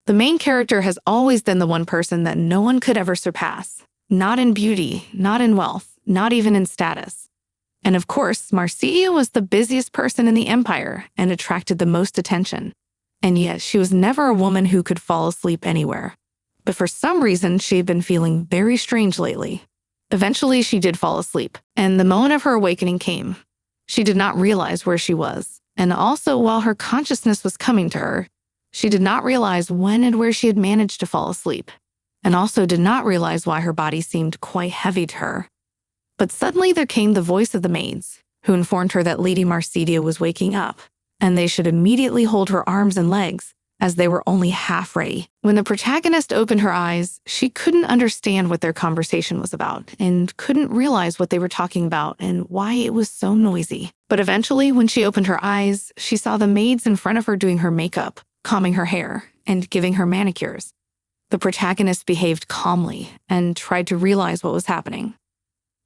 The main character has always been the one person that no one could ever surpass. Not in beauty, not in wealth, not even in status. And of course, Marsilia was the busiest person in the empire and attracted the most attention. And yet, she was never a woman who could fall asleep anywhere. But for some reason, she had been feeling very strange lately. Eventually, she did fall asleep, and the moment of her awakening came. She did not realize where she was, and also while her consciousness was coming to her, she did not realize when and where she had managed to fall asleep, and also did not realize why her body seemed quite heavy to her. But suddenly there came the voice of the maids, who informed her that Lady Marsilia was waking up, and they should immediately hold her arms and legs, as they were only half ready. When the protagonist opened her eyes, she couldn't understand what their conversation was about, and couldn't realize what they were talking about and why it was so noisy. But eventually, when she opened her eyes, she saw the maids in front of her doing her makeup, combing her hair, and giving her manicures. The protagonist behaved calmly and tried to realize what was happening.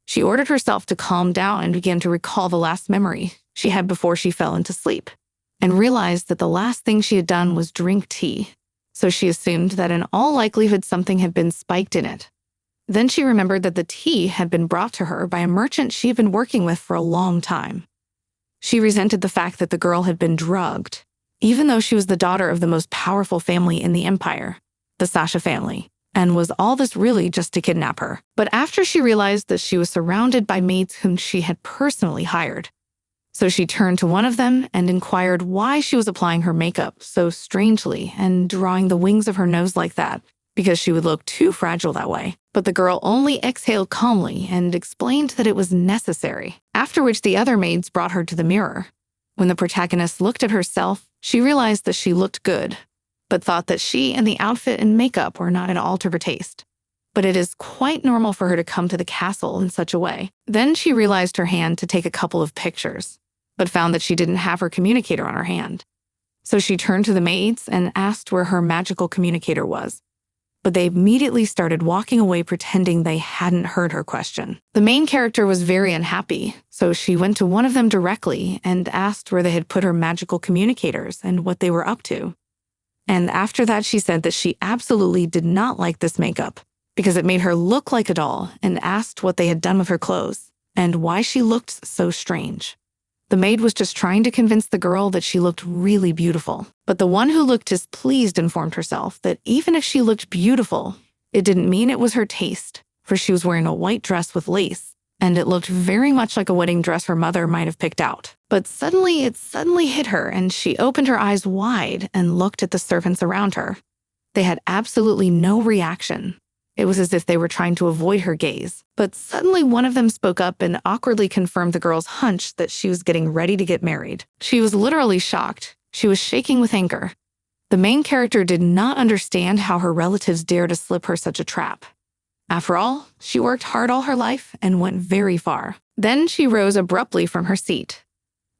She ordered herself to calm down and began to recall the last memory she had before she fell into sleep, and realized that the last thing she had done was drink tea, so she assumed that in all likelihood something had been spiked in it. Then she remembered that the tea had been brought to her by a merchant she had been working with for a long time. She resented the fact that the girl had been drugged, even though she was the daughter of the most powerful family in the empire, the Sasha family, and was all this really just to kidnap her. But after she realized that she was surrounded by maids whom she had personally hired, so she turned to one of them and inquired why she was applying her makeup so strangely and drawing the wings of her nose like that, because she would look too fragile that way. But the girl only exhaled calmly and explained that it was necessary, after which the other maids brought her to the mirror. When the protagonist looked at herself, she realized that she looked good, but thought that she and the outfit and makeup were not at all to her taste. But it is quite normal for her to come to the castle in such a way. Then she realized her hand to take a couple of pictures, but found that she didn't have her communicator on her hand. So she turned to the maids and asked where her magical communicator was. But they immediately started walking away pretending they hadn't heard her question. The main character was very unhappy, so she went to one of them directly and asked where they had put her magical communicators and what they were up to. And after that, she said that she absolutely did not like this makeup because it made her look like a doll, and asked what they had done with her clothes and why she looked so strange. The maid was just trying to convince the girl that she looked really beautiful. But the one who looked displeased informed herself that even if she looked beautiful, it didn't mean it was her taste, for she was wearing a white dress with lace, and it looked very much like a wedding dress her mother might have picked out. But suddenly it hit her, and she opened her eyes wide and looked at the servants around her. They had absolutely no reaction. It was as if they were trying to avoid her gaze. But suddenly one of them spoke up and awkwardly confirmed the girl's hunch that she was getting ready to get married. She was literally shocked. She was shaking with anger. The main character did not understand how her relatives dared to slip her such a trap. After all, she worked hard all her life and went very far. Then she rose abruptly from her seat.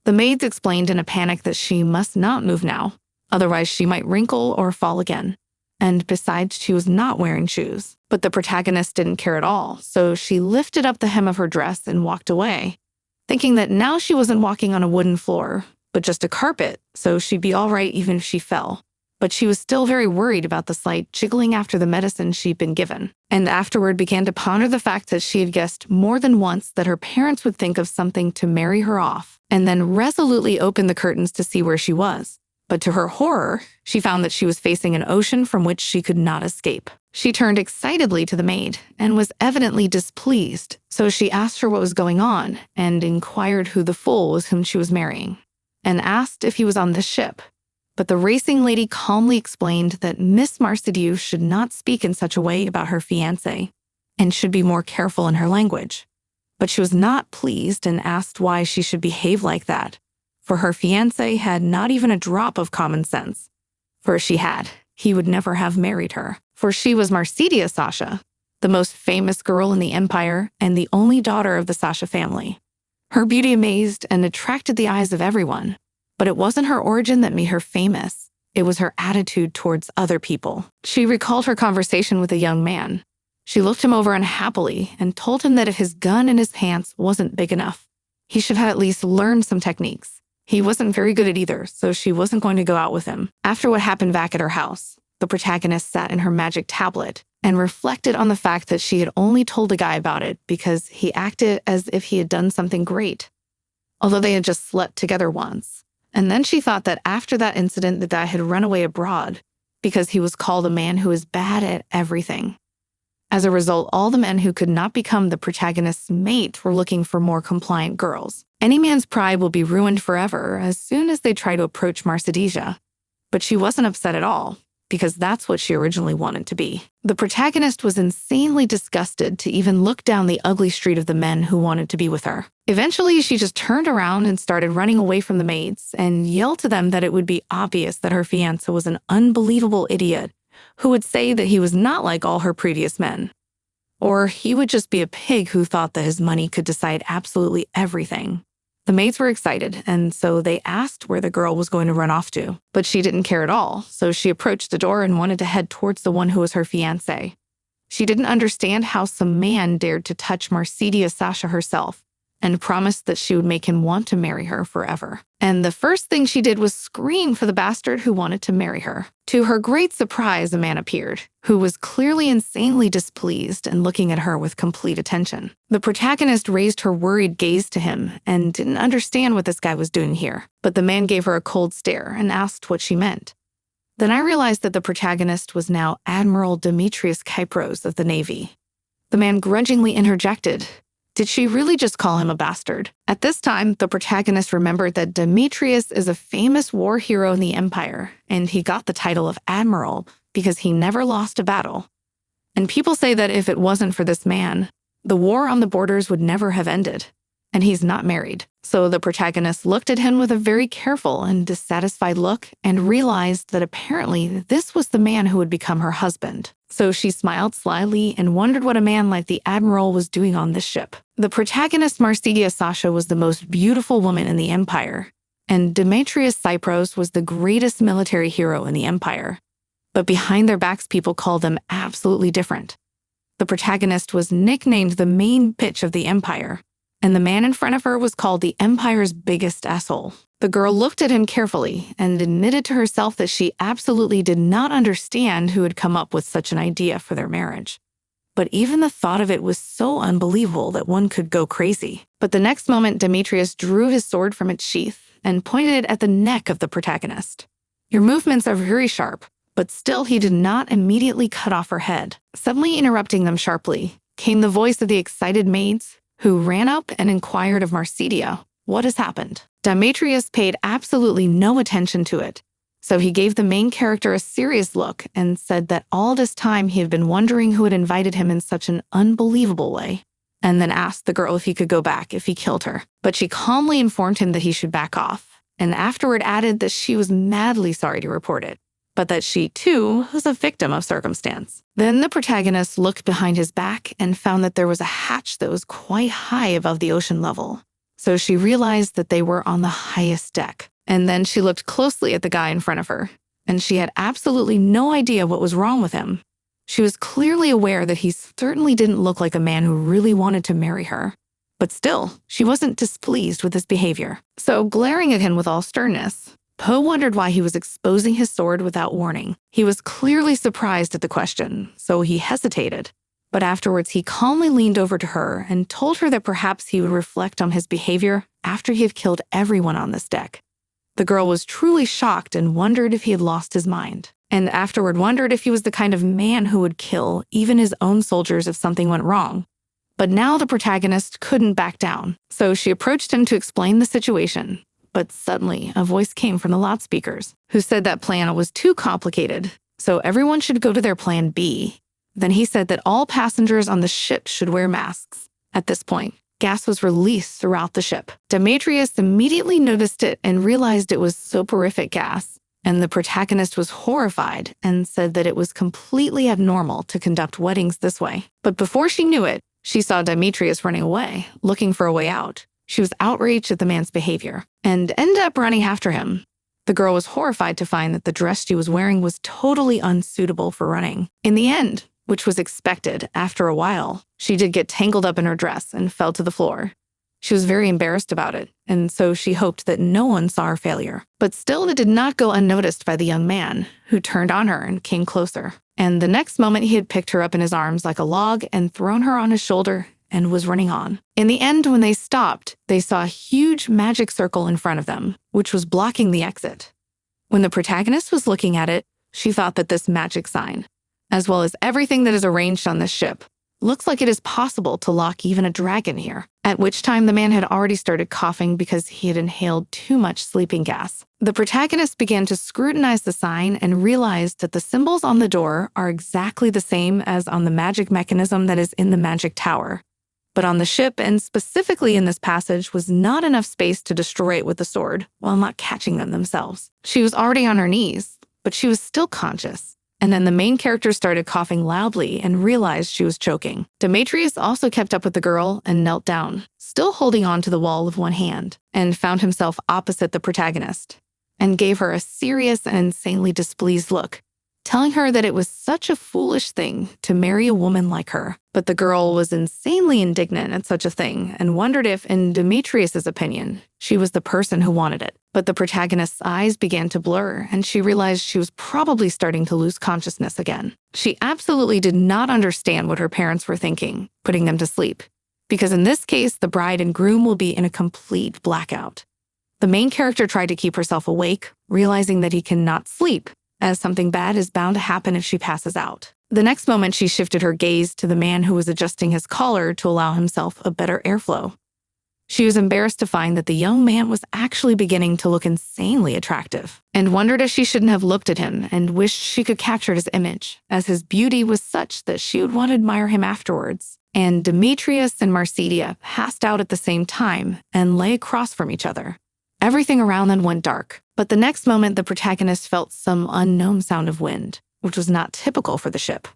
The maids explained in a panic that she must not move now, otherwise she might wrinkle or fall again. And besides, she was not wearing shoes. But the protagonist didn't care at all, so she lifted up the hem of her dress and walked away, thinking that now she wasn't walking on a wooden floor, but just a carpet, so she'd be all right even if she fell. But she was still very worried about the slight jiggling after the medicine she'd been given, and afterward began to ponder the fact that she had guessed more than once that her parents would think of something to marry her off, and then resolutely opened the curtains to see where she was. But to her horror, she found that she was facing an ocean from which she could not escape. She turned excitedly to the maid and was evidently displeased, so she asked her what was going on and inquired who the fool was whom she was marrying, and asked if he was on the ship. But the racing lady calmly explained that Miss Marsilia should not speak in such a way about her fiancé and should be more careful in her language. But she was not pleased and asked why she should behave like that, for her fiancé had not even a drop of common sense. For if she had, he would never have married her, for she was Marsilia Sasha, the most famous girl in the empire and the only daughter of the Sasha family. Her beauty amazed and attracted the eyes of everyone, but it wasn't her origin that made her famous. It was her attitude towards other people. She recalled her conversation with a young man. She looked him over unhappily and told him that if his gun in his pants wasn't big enough, he should have at least learned some techniques. He wasn't very good at either, so she wasn't going to go out with him. After what happened back at her house, the protagonist sat in her magic tablet and reflected on the fact that she had only told a guy about it because he acted as if he had done something great, although they had just slept together once. And then she thought that after that incident, the guy had run away abroad because he was called a man who is bad at everything. As a result, all the men who could not become the protagonist's mate were looking for more compliant girls. Any man's pride will be ruined forever as soon as they try to approach Mercedes. But she wasn't upset at all, because that's what she originally wanted to be. The protagonist was insanely disgusted to even look down the ugly street of the men who wanted to be with her. Eventually, she just turned around and started running away from the maids and yelled to them that it would be obvious that her fiancé was an unbelievable idiot who would say that he was not like all her previous men. Or he would just be a pig who thought that his money could decide absolutely everything. The maids were excited, and so they asked where the girl was going to run off to. But she didn't care at all, so she approached the door and wanted to head towards the one who was her fiancé. She didn't understand how some man dared to touch Mercedes Sasha herself, and promised that she would make him want to marry her forever. And the first thing she did was scream for the bastard who wanted to marry her. To her great surprise, a man appeared, who was clearly insanely displeased and looking at her with complete attention. The protagonist raised her worried gaze to him and didn't understand what this guy was doing here, but the man gave her a cold stare and asked what she meant. Then I realized that the protagonist was now Admiral Demetrius Kypros of the Navy. The man grudgingly interjected, "Did she really just call him a bastard?" At this time, the protagonist remembered that Demetrius is a famous war hero in the Empire, and he got the title of Admiral because he never lost a battle. And people say that if it wasn't for this man, the war on the borders would never have ended. And he's not married. So the protagonist looked at him with a very careful and dissatisfied look and realized that apparently this was the man who would become her husband. So she smiled slyly and wondered what a man like the Admiral was doing on this ship. The protagonist Mercedes Sasha was the most beautiful woman in the Empire, and Demetrius Cypros was the greatest military hero in the Empire. But behind their backs, people called them absolutely different. The protagonist was nicknamed the main bitch of the Empire, and the man in front of her was called the Empire's biggest asshole. The girl looked at him carefully and admitted to herself that she absolutely did not understand who had come up with such an idea for their marriage. But even the thought of it was so unbelievable that one could go crazy. But the next moment, Demetrius drew his sword from its sheath and pointed it at the neck of the protagonist. "Your movements are very sharp," but still he did not immediately cut off her head. Suddenly interrupting them sharply came the voice of the excited maids, who ran up and inquired of Mercedes, "What has happened?" Demetrius paid absolutely no attention to it, so he gave the main character a serious look and said that all this time he had been wondering who had invited him in such an unbelievable way, and then asked the girl if he could go back if he killed her. But she calmly informed him that he should back off, and afterward added that she was madly sorry to report it, but that she, too, was a victim of circumstance. Then the protagonist looked behind his back and found that there was a hatch that was quite high above the ocean level. So she realized that they were on the highest deck. And then she looked closely at the guy in front of her, and she had absolutely no idea what was wrong with him. She was clearly aware that he certainly didn't look like a man who really wanted to marry her. But still, she wasn't displeased with his behavior. So, glaring at him with all sternness, Poe wondered why he was exposing his sword without warning. He was clearly surprised at the question, so he hesitated. But afterwards, he calmly leaned over to her and told her that perhaps he would reflect on his behavior after he had killed everyone on this deck. The girl was truly shocked and wondered if he had lost his mind, and afterward wondered if he was the kind of man who would kill even his own soldiers if something went wrong. But now the protagonist couldn't back down, so she approached him to explain the situation. But suddenly, a voice came from the loudspeakers, who said that plan was too complicated, so everyone should go to their plan B. Then he said that all passengers on the ship should wear masks. At this point, gas was released throughout the ship. Demetrius immediately noticed it and realized it was soporific gas, and the protagonist was horrified and said that it was completely abnormal to conduct weddings this way. But before she knew it, she saw Demetrius running away, looking for a way out. She was outraged at the man's behavior and ended up running after him. The girl was horrified to find that the dress she was wearing was totally unsuitable for running. In the end, which was expected after a while, she did get tangled up in her dress and fell to the floor. She was very embarrassed about it, and so she hoped that no one saw her failure. But still, it did not go unnoticed by the young man, who turned on her and came closer. And the next moment, he had picked her up in his arms like a log and thrown her on his shoulder and was running on. In the end, when they stopped, they saw a huge magic circle in front of them, which was blocking the exit. When the protagonist was looking at it, she thought that this magic sign, as well as everything that is arranged on this ship, looks like it is possible to lock even a dragon here. At which time the man had already started coughing because he had inhaled too much sleeping gas. The protagonist began to scrutinize the sign and realized that the symbols on the door are exactly the same as on the magic mechanism that is in the magic tower. But on the ship, and specifically in this passage, was not enough space to destroy it with the sword while not catching them themselves. She was already on her knees, but she was still conscious. And then the main character started coughing loudly and realized she was choking. Demetrius also kept up with the girl and knelt down, still holding on to the wall with one hand, and found himself opposite the protagonist, and gave her a serious and insanely displeased look, telling her that it was such a foolish thing to marry a woman like her. But the girl was insanely indignant at such a thing and wondered if, in Demetrius's opinion, she was the person who wanted it. But the protagonist's eyes began to blur, and she realized she was probably starting to lose consciousness again. She absolutely did not understand what her parents were thinking, putting them to sleep, because in this case, the bride and groom will be in a complete blackout. The main character tried to keep herself awake, realizing that he cannot sleep, as something bad is bound to happen if she passes out. The next moment, she shifted her gaze to the man who was adjusting his collar to allow himself a better airflow. She was embarrassed to find that the young man was actually beginning to look insanely attractive, and wondered if she shouldn't have looked at him and wished she could capture his image, as his beauty was such that she would want to admire him afterwards. And Demetrius and Marcedia passed out at the same time and lay across from each other. Everything around them went dark, but the next moment the protagonist felt some unknown sound of wind, which was not typical for the ship.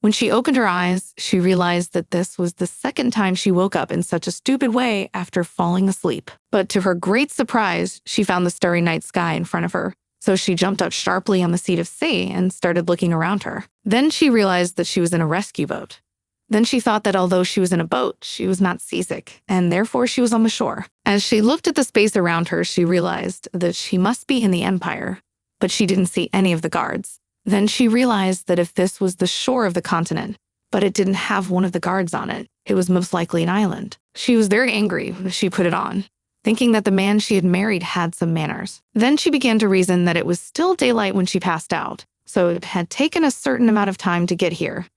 When she opened her eyes, she realized that this was the second time she woke up in such a stupid way after falling asleep. But to her great surprise, she found the starry night sky in front of her, so she jumped up sharply on the seat of C and started looking around her. Then she realized that she was in a rescue boat. Then she thought that although she was in a boat, she was not seasick, and therefore she was on the shore. As she looked at the space around her, she realized that she must be in the Empire, but she didn't see any of the guards. Then she realized that if this was the shore of the continent, but it didn't have one of the guards on it, it was most likely an island. She was very angry when she put it on, thinking that the man she had married had some manners. Then she began to reason that it was still daylight when she passed out, so it had taken a certain amount of time to get here.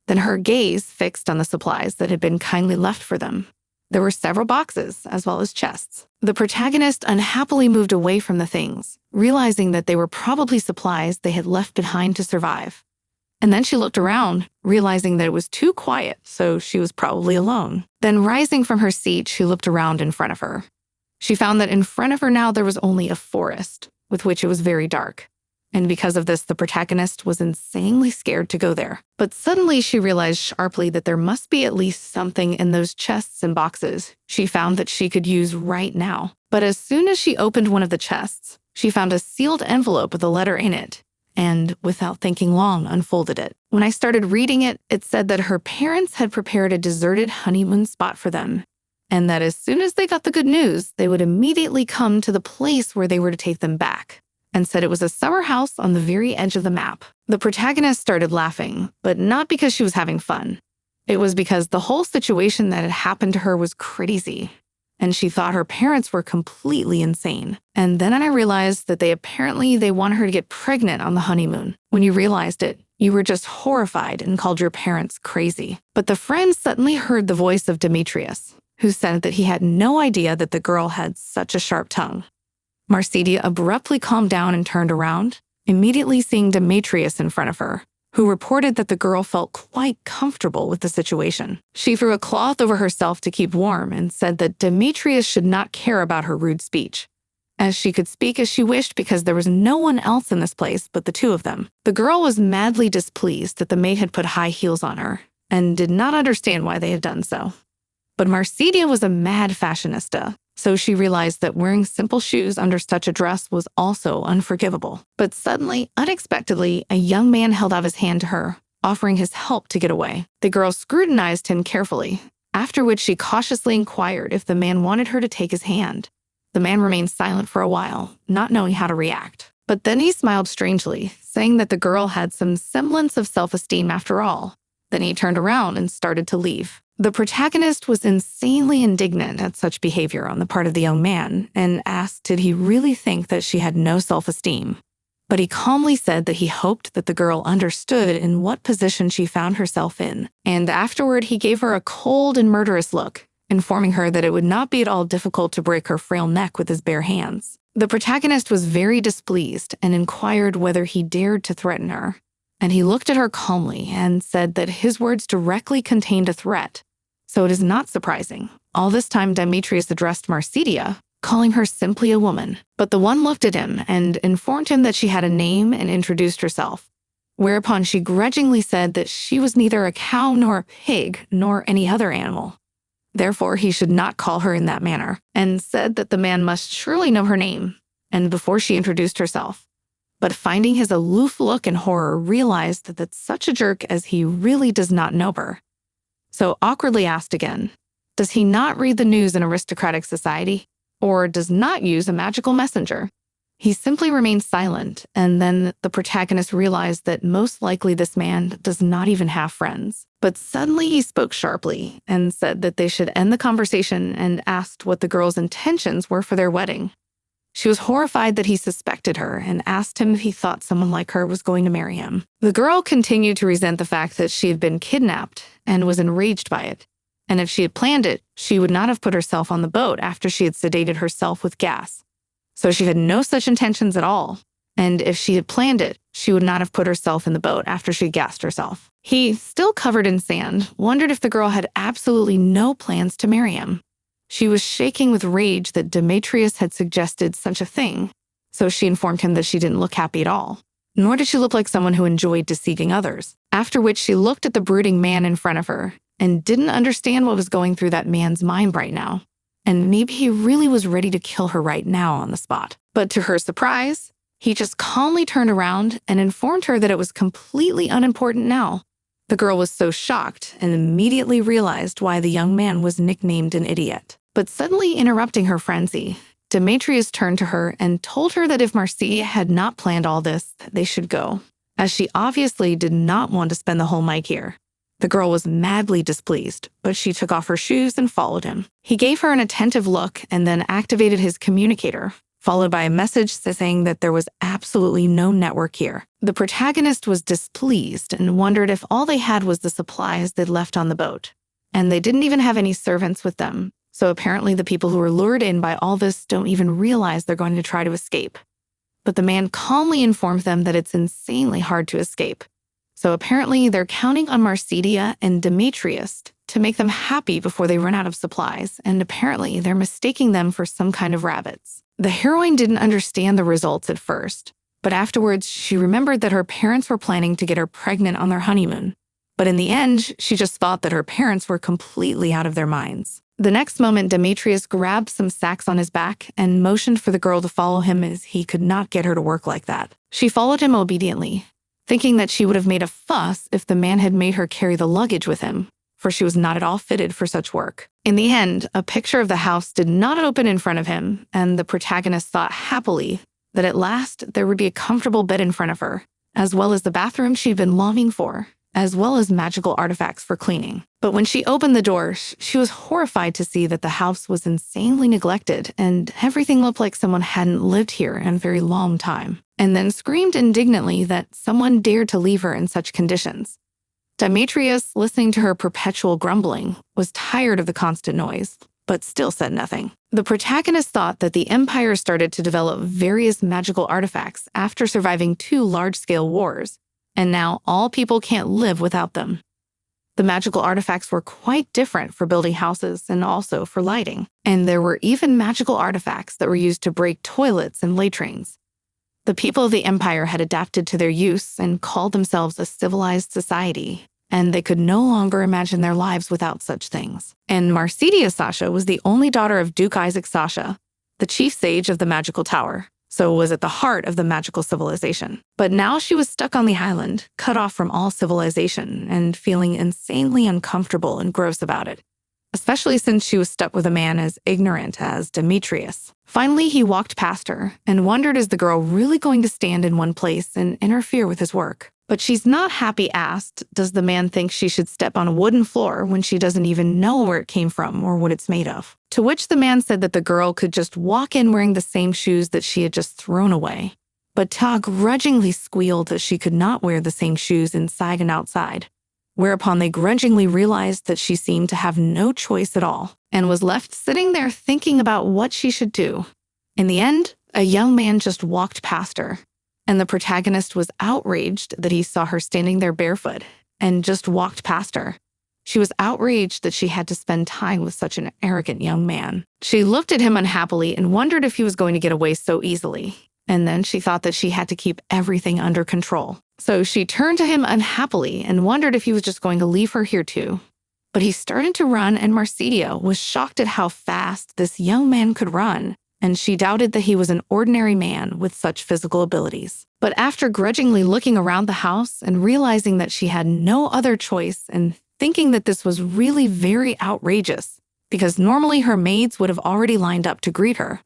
Then her gaze fixed on the supplies that had been kindly left for them. There were several boxes, as well as chests. The protagonist unhappily moved away from the things, realizing that they were probably supplies they had left behind to survive. And then she looked around, realizing that it was too quiet, so she was probably alone. Then rising from her seat, she looked around in front of her. She found that in front of her now there was only a forest, with which it was very dark. And because of this, the protagonist was insanely scared to go there. But suddenly she realized sharply that there must be at least something in those chests and boxes she found that she could use right now. But as soon as she opened one of the chests, she found a sealed envelope with a letter in it, and without thinking long, unfolded it. When I started reading it, it said that her parents had prepared a deserted honeymoon spot for them, and that as soon as they got the good news, they would immediately come to the place where they were to take them back, and said it was a summer house on the very edge of the map. The protagonist started laughing, but not because she was having fun. It was because the whole situation that had happened to her was crazy, and she thought her parents were completely insane. And then I realized that they wanted her to get pregnant on the honeymoon. When you realized it, you were just horrified and called your parents crazy. But the friend suddenly heard the voice of Demetrius, who said that he had no idea that the girl had such a sharp tongue. Marcedia abruptly calmed down and turned around, immediately seeing Demetrius in front of her, who reported that the girl felt quite comfortable with the situation. She threw a cloth over herself to keep warm and said that Demetrius should not care about her rude speech, as she could speak as she wished because there was no one else in this place but the two of them. The girl was madly displeased that the maid had put high heels on her and did not understand why they had done so. But Marcedia was a mad fashionista, so she realized that wearing simple shoes under such a dress was also unforgivable. But suddenly, unexpectedly, a young man held out his hand to her, offering his help to get away. The girl scrutinized him carefully, after which she cautiously inquired if the man wanted her to take his hand. The man remained silent for a while, not knowing how to react. But then he smiled strangely, saying that the girl had some semblance of self-esteem after all. Then he turned around and started to leave. The protagonist was insanely indignant at such behavior on the part of the young man and asked did he really think that she had no self-esteem. But he calmly said that he hoped that the girl understood in what position she found herself in, and afterward he gave her a cold and murderous look, informing her that it would not be at all difficult to break her frail neck with his bare hands. The protagonist was very displeased and inquired whether he dared to threaten her, and he looked at her calmly and said that his words directly contained a threat. So it is not surprising. All this time Demetrius addressed Marsidia, calling her simply a woman, but the one looked at him and informed him that she had a name and introduced herself, whereupon she grudgingly said that she was neither a cow nor a pig nor any other animal. Therefore, he should not call her in that manner, and said that the man must surely know her name, and before she introduced herself. But finding his aloof look in horror, realized that such a jerk as he really does not know her. So awkwardly asked again, does he not read the news in aristocratic society, or does not use a magical messenger? He simply remained silent, and then the protagonist realized that most likely this man does not even have friends. But suddenly he spoke sharply and said that they should end the conversation and asked what the girl's intentions were for their wedding. She was horrified that he suspected her and asked him if he thought someone like her was going to marry him. The girl continued to resent the fact that she had been kidnapped and was enraged by it. And if she had planned it, she would not have put herself on the boat after she had sedated herself with gas. So she had no such intentions at all. And if she had planned it, she would not have put herself in the boat after she gassed herself. He, still covered in sand, wondered if the girl had absolutely no plans to marry him. She was shaking with rage that Demetrius had suggested such a thing, so she informed him that she didn't look happy at all, nor did she look like someone who enjoyed deceiving others. After which she looked at the brooding man in front of her and didn't understand what was going through that man's mind right now. And maybe he really was ready to kill her right now on the spot. But to her surprise, he just calmly turned around and informed her that it was completely unimportant now. The girl was so shocked and immediately realized why the young man was nicknamed an idiot. But suddenly interrupting her frenzy, Demetrius turned to her and told her that if Marcia had not planned all this, they should go, as she obviously did not want to spend the whole night here. The girl was madly displeased, but she took off her shoes and followed him. He gave her an attentive look and then activated his communicator, followed by a message saying that there was absolutely no network here. The protagonist was displeased and wondered if all they had was the supplies they'd left on the boat. And they didn't even have any servants with them, so apparently the people who were lured in by all this don't even realize they're going to try to escape. But the man calmly informed them that it's insanely hard to escape. So apparently they're counting on Marsidia and Demetrius to make them happy before they run out of supplies, and apparently they're mistaking them for some kind of rabbits. The heroine didn't understand the results at first, but afterwards she remembered that her parents were planning to get her pregnant on their honeymoon. But in the end, she just thought that her parents were completely out of their minds. The next moment, Demetrius grabbed some sacks on his back and motioned for the girl to follow him as he could not get her to work like that. She followed him obediently, thinking that she would have made a fuss if the man had made her carry the luggage with him, for she was not at all fitted for such work. In the end, a picture of the house did not open in front of him, and the protagonist thought happily that at last there would be a comfortable bed in front of her, as well as the bathroom she'd been longing for, as well as magical artifacts for cleaning. But when she opened the door, she was horrified to see that the house was insanely neglected and everything looked like someone hadn't lived here in a very long time, and then screamed indignantly that someone dared to leave her in such conditions. Demetrius, listening to her perpetual grumbling, was tired of the constant noise, but still said nothing. The protagonist thought that the Empire started to develop various magical artifacts after surviving 2 large-scale wars, and now all people can't live without them. The magical artifacts were quite different for building houses and also for lighting, and there were even magical artifacts that were used to break toilets and latrines. The people of the Empire had adapted to their use and called themselves a civilized society, and they could no longer imagine their lives without such things. And Marsidia Sasha was the only daughter of Duke Isaac Sasha, the chief sage of the magical tower, so was at the heart of the magical civilization. But now she was stuck on the island, cut off from all civilization, and feeling insanely uncomfortable and gross about it. especially since she was stuck with a man as ignorant as Demetrius. Finally, he walked past her and wondered, is the girl really going to stand in one place and interfere with his work? But she's not happy asked, does the man think she should step on a wooden floor when she doesn't even know where it came from or what it's made of? To which the man said that the girl could just walk in wearing the same shoes that she had just thrown away. But Ta grudgingly squealed that she could not wear the same shoes inside and outside, whereupon they grudgingly realized that she seemed to have no choice at all and was left sitting there thinking about what she should do. In the end, a young man just walked past her, and the protagonist was outraged that he saw her standing there barefoot and just walked past her. She was outraged that she had to spend time with such an arrogant young man. She looked at him unhappily and wondered if he was going to get away so easily. And then she thought that she had to keep everything under control. So she turned to him unhappily and wondered if he was just going to leave her here too. But he started to run, and Marcia was shocked at how fast this young man could run, and she doubted that he was an ordinary man with such physical abilities. But after grudgingly looking around the house and realizing that she had no other choice and thinking that this was really very outrageous, because normally her maids would have already lined up to greet her.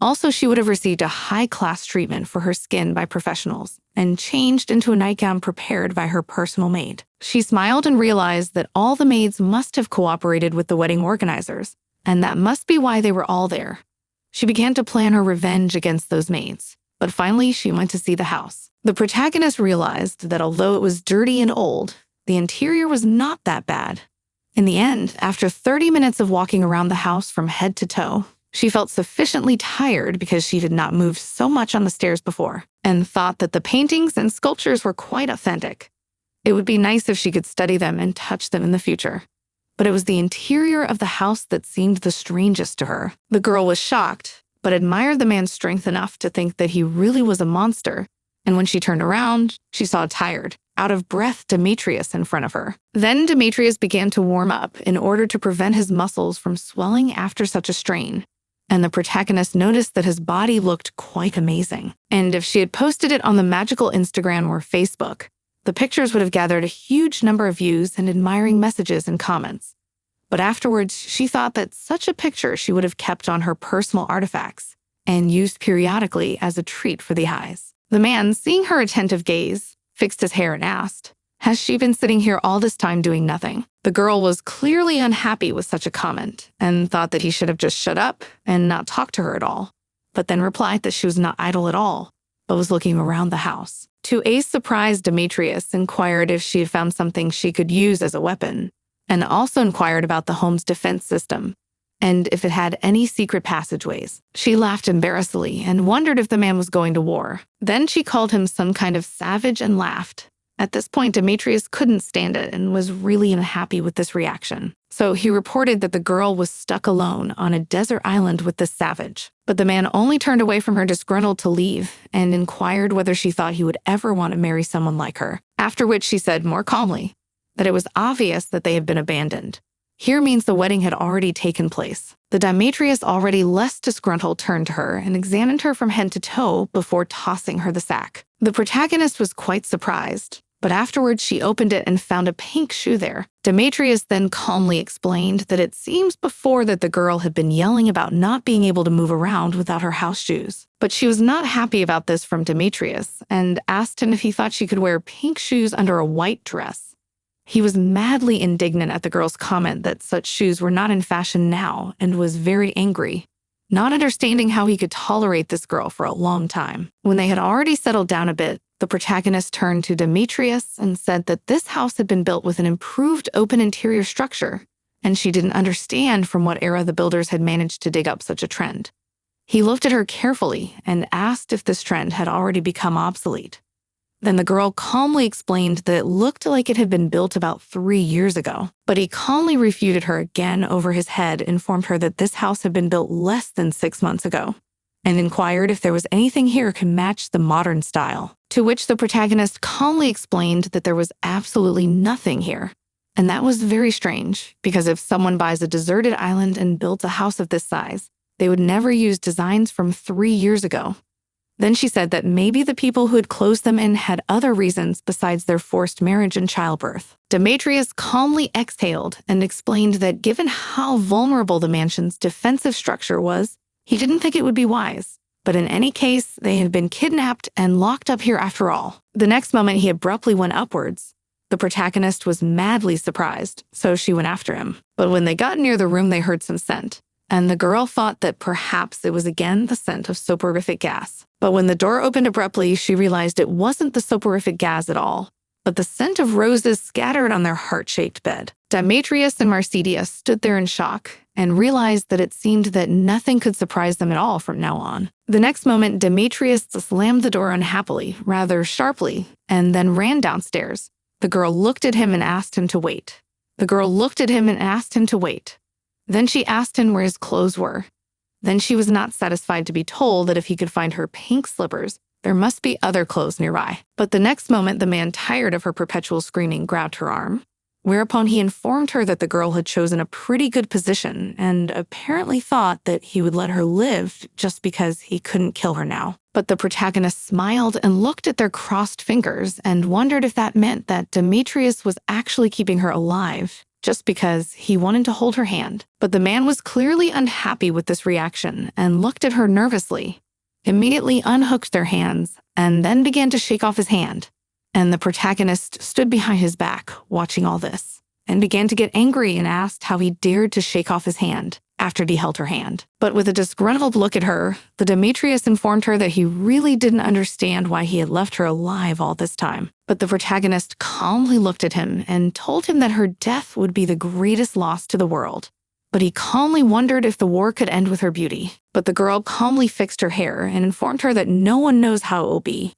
Also, she would have received a high-class treatment for her skin by professionals and changed into a nightgown prepared by her personal maid. She smiled and realized that all the maids must have cooperated with the wedding organizers, and that must be why they were all there. She began to plan her revenge against those maids, but finally she went to see the house. The protagonist realized that although it was dirty and old, the interior was not that bad. In the end, after 30 minutes of walking around the house from head to toe, she felt sufficiently tired because she had not moved so much on the stairs before, and thought that the paintings and sculptures were quite authentic. It would be nice if she could study them and touch them in the future. But it was the interior of the house that seemed the strangest to her. The girl was shocked, but admired the man's strength enough to think that he really was a monster, and when she turned around, she saw a tired, out-of-breath Demetrius in front of her. Then Demetrius began to warm up in order to prevent his muscles from swelling after such a strain. And the protagonist noticed that his body looked quite amazing. And if she had posted it on the magical Instagram or Facebook, the pictures would have gathered a huge number of views and admiring messages and comments. But afterwards, she thought that such a picture she would have kept on her personal artifacts and used periodically as a treat for the eyes. The man, seeing her attentive gaze, fixed his hair and asked, "Has she been sitting here all this time doing nothing?" The girl was clearly unhappy with such a comment and thought that he should have just shut up and not talked to her at all, but then replied that she was not idle at all, but was looking around the house. To A's surprise, Demetrius inquired if she had found something she could use as a weapon, and also inquired about the home's defense system, and if it had any secret passageways. She laughed embarrassedly and wondered if the man was going to war. Then she called him some kind of savage and laughed. At this point, Demetrius couldn't stand it and was really unhappy with this reaction. So he reported that the girl was stuck alone on a desert island with this savage. But the man only turned away from her disgruntled to leave and inquired whether she thought he would ever want to marry someone like her. After which she said more calmly that it was obvious that they had been abandoned. Here means the wedding had already taken place. The Demetrius, already less disgruntled, turned to her and examined her from head to toe before tossing her the sack. The protagonist was quite surprised, but afterwards she opened it and found a pink shoe there. Demetrius then calmly explained that it seems before that the girl had been yelling about not being able to move around without her house shoes. But she was not happy about this from Demetrius and asked him if he thought she could wear pink shoes under a white dress. He was madly indignant at the girl's comment that such shoes were not in fashion now and was very angry, not understanding how he could tolerate this girl for a long time. When they had already settled down a bit, the protagonist turned to Demetrius and said that this house had been built with an improved open interior structure, and she didn't understand from what era the builders had managed to dig up such a trend. He looked at her carefully and asked if this trend had already become obsolete. Then the girl calmly explained that it looked like it had been built about 3 years ago. But he calmly refuted her again over his head, informed her that this house had been built less than 6 months ago, and inquired if there was anything here could match the modern style. To which the protagonist calmly explained that there was absolutely nothing here. And that was very strange, because if someone buys a deserted island and builds a house of this size, they would never use designs from 3 years ago. Then she said that maybe the people who had closed them in had other reasons besides their forced marriage and childbirth. Demetrius calmly exhaled and explained that given how vulnerable the mansion's defensive structure was, he didn't think it would be wise. But in any case, they had been kidnapped and locked up here after all. The next moment, he abruptly went upwards. The protagonist was madly surprised, so she went after him. But when they got near the room, they heard some scent, and the girl thought that perhaps it was again the scent of soporific gas. But when the door opened abruptly, she realized it wasn't the soporific gas at all, but the scent of roses scattered on their heart-shaped bed. Demetrius and Marcedia stood there in shock and realized that it seemed that nothing could surprise them at all from now on. The next moment, Demetrius slammed the door unhappily, rather sharply, and then ran downstairs. The girl looked at him and asked him to wait. Then she asked him where his clothes were. Then she was not satisfied to be told that if he could find her pink slippers, there must be other clothes nearby. But the next moment, the man, tired of her perpetual screaming, grabbed her arm, whereupon he informed her that the girl had chosen a pretty good position and apparently thought that he would let her live just because he couldn't kill her now. But the protagonist smiled and looked at their crossed fingers and wondered if that meant that Demetrius was actually keeping her alive just because he wanted to hold her hand. But the man was clearly unhappy with this reaction and looked at her nervously, immediately unhooked their hands, and then began to shake off his hand. And the protagonist stood behind his back, watching all this, and began to get angry and asked how he dared to shake off his hand after he held her hand. But with a disgruntled look at her, the Demetrius informed her that he really didn't understand why he had left her alive all this time. But the protagonist calmly looked at him and told him that her death would be the greatest loss to the world. But he calmly wondered if the war could end with her beauty. But the girl calmly fixed her hair and informed her that no one knows how it will be,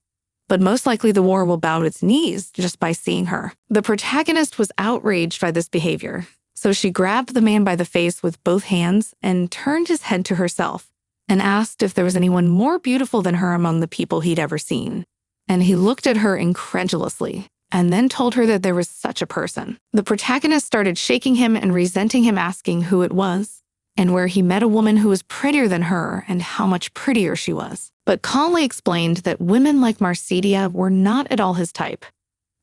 but most likely the war will bow its knees just by seeing her. The protagonist was outraged by this behavior, so she grabbed the man by the face with both hands and turned his head to herself and asked if there was anyone more beautiful than her among the people he'd ever seen. And he looked at her incredulously and then told her that there was such a person. The protagonist started shaking him and resenting him, asking who it was and where he met a woman who was prettier than her and how much prettier she was, but calmly explained that women like Marcedia were not at all his type.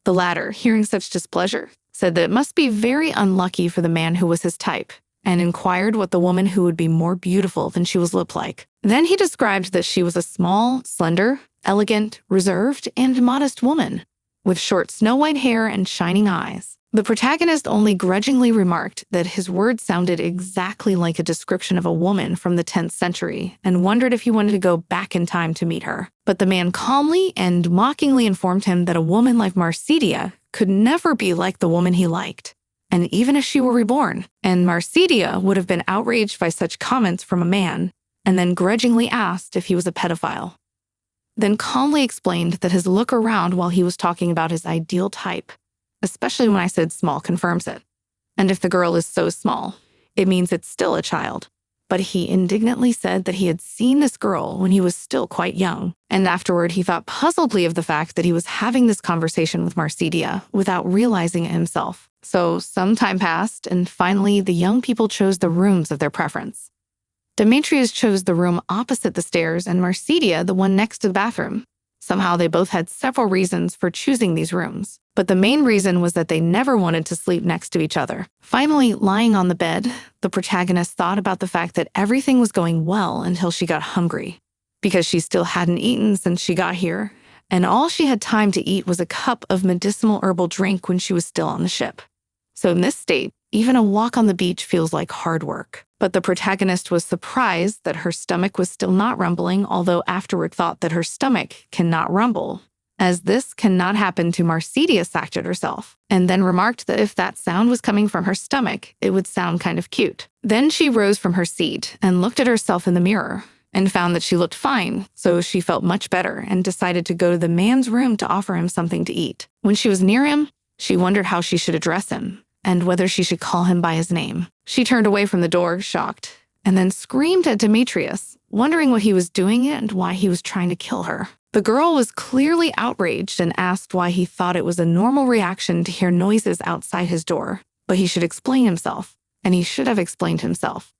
The latter, hearing such displeasure, said that it must be very unlucky for the man who was his type, and inquired what the woman who would be more beautiful than she was looked like. Then he described that she was a small, slender, elegant, reserved, and modest woman, with short snow-white hair and shining eyes. The protagonist only grudgingly remarked that his words sounded exactly like a description of a woman from the 10th century and wondered if he wanted to go back in time to meet her. But the man calmly and mockingly informed him that a woman like Marcedia could never be like the woman he liked, and even if she were reborn. And Marcedia would have been outraged by such comments from a man, and then grudgingly asked if he was a pedophile. Then calmly explained that his look around while he was talking about his ideal type, especially when I said small, confirms it. And if the girl is so small, it means it's still a child. But he indignantly said that he had seen this girl when he was still quite young. And afterward, he thought puzzledly of the fact that he was having this conversation with Marcedia without realizing it himself. So some time passed, and finally, the young people chose the rooms of their preference. Demetrius chose the room opposite the stairs and Marcedia the one next to the bathroom. Somehow they both had several reasons for choosing these rooms, but the main reason was that they never wanted to sleep next to each other. Finally, lying on the bed, the protagonist thought about the fact that everything was going well until she got hungry, because she still hadn't eaten since she got here, and all she had time to eat was a cup of medicinal herbal drink when she was still on the ship. So in this state, even a walk on the beach feels like hard work. But the protagonist was surprised that her stomach was still not rumbling, although afterward thought that her stomach cannot rumble, as this cannot happen to Marcedia Sacted herself, and then remarked that if that sound was coming from her stomach, it would sound kind of cute. Then she rose from her seat and looked at herself in the mirror and found that she looked fine, so she felt much better and decided to go to the man's room to offer him something to eat. When she was near him, she wondered how she should address him and whether she should call him by his name. She turned away from the door, shocked, and then screamed at Demetrius, wondering what he was doing and why he was trying to kill her. The girl was clearly outraged and asked why he thought it was a normal reaction to hear noises outside his door, but he should explain himself, and he should have explained himself.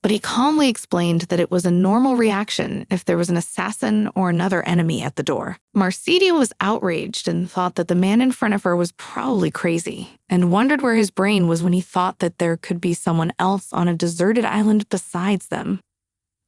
but he calmly explained that it was a normal reaction if there was an assassin or another enemy at the door. Marsidia was outraged and thought that the man in front of her was probably crazy, and wondered where his brain was when he thought that there could be someone else on a deserted island besides them.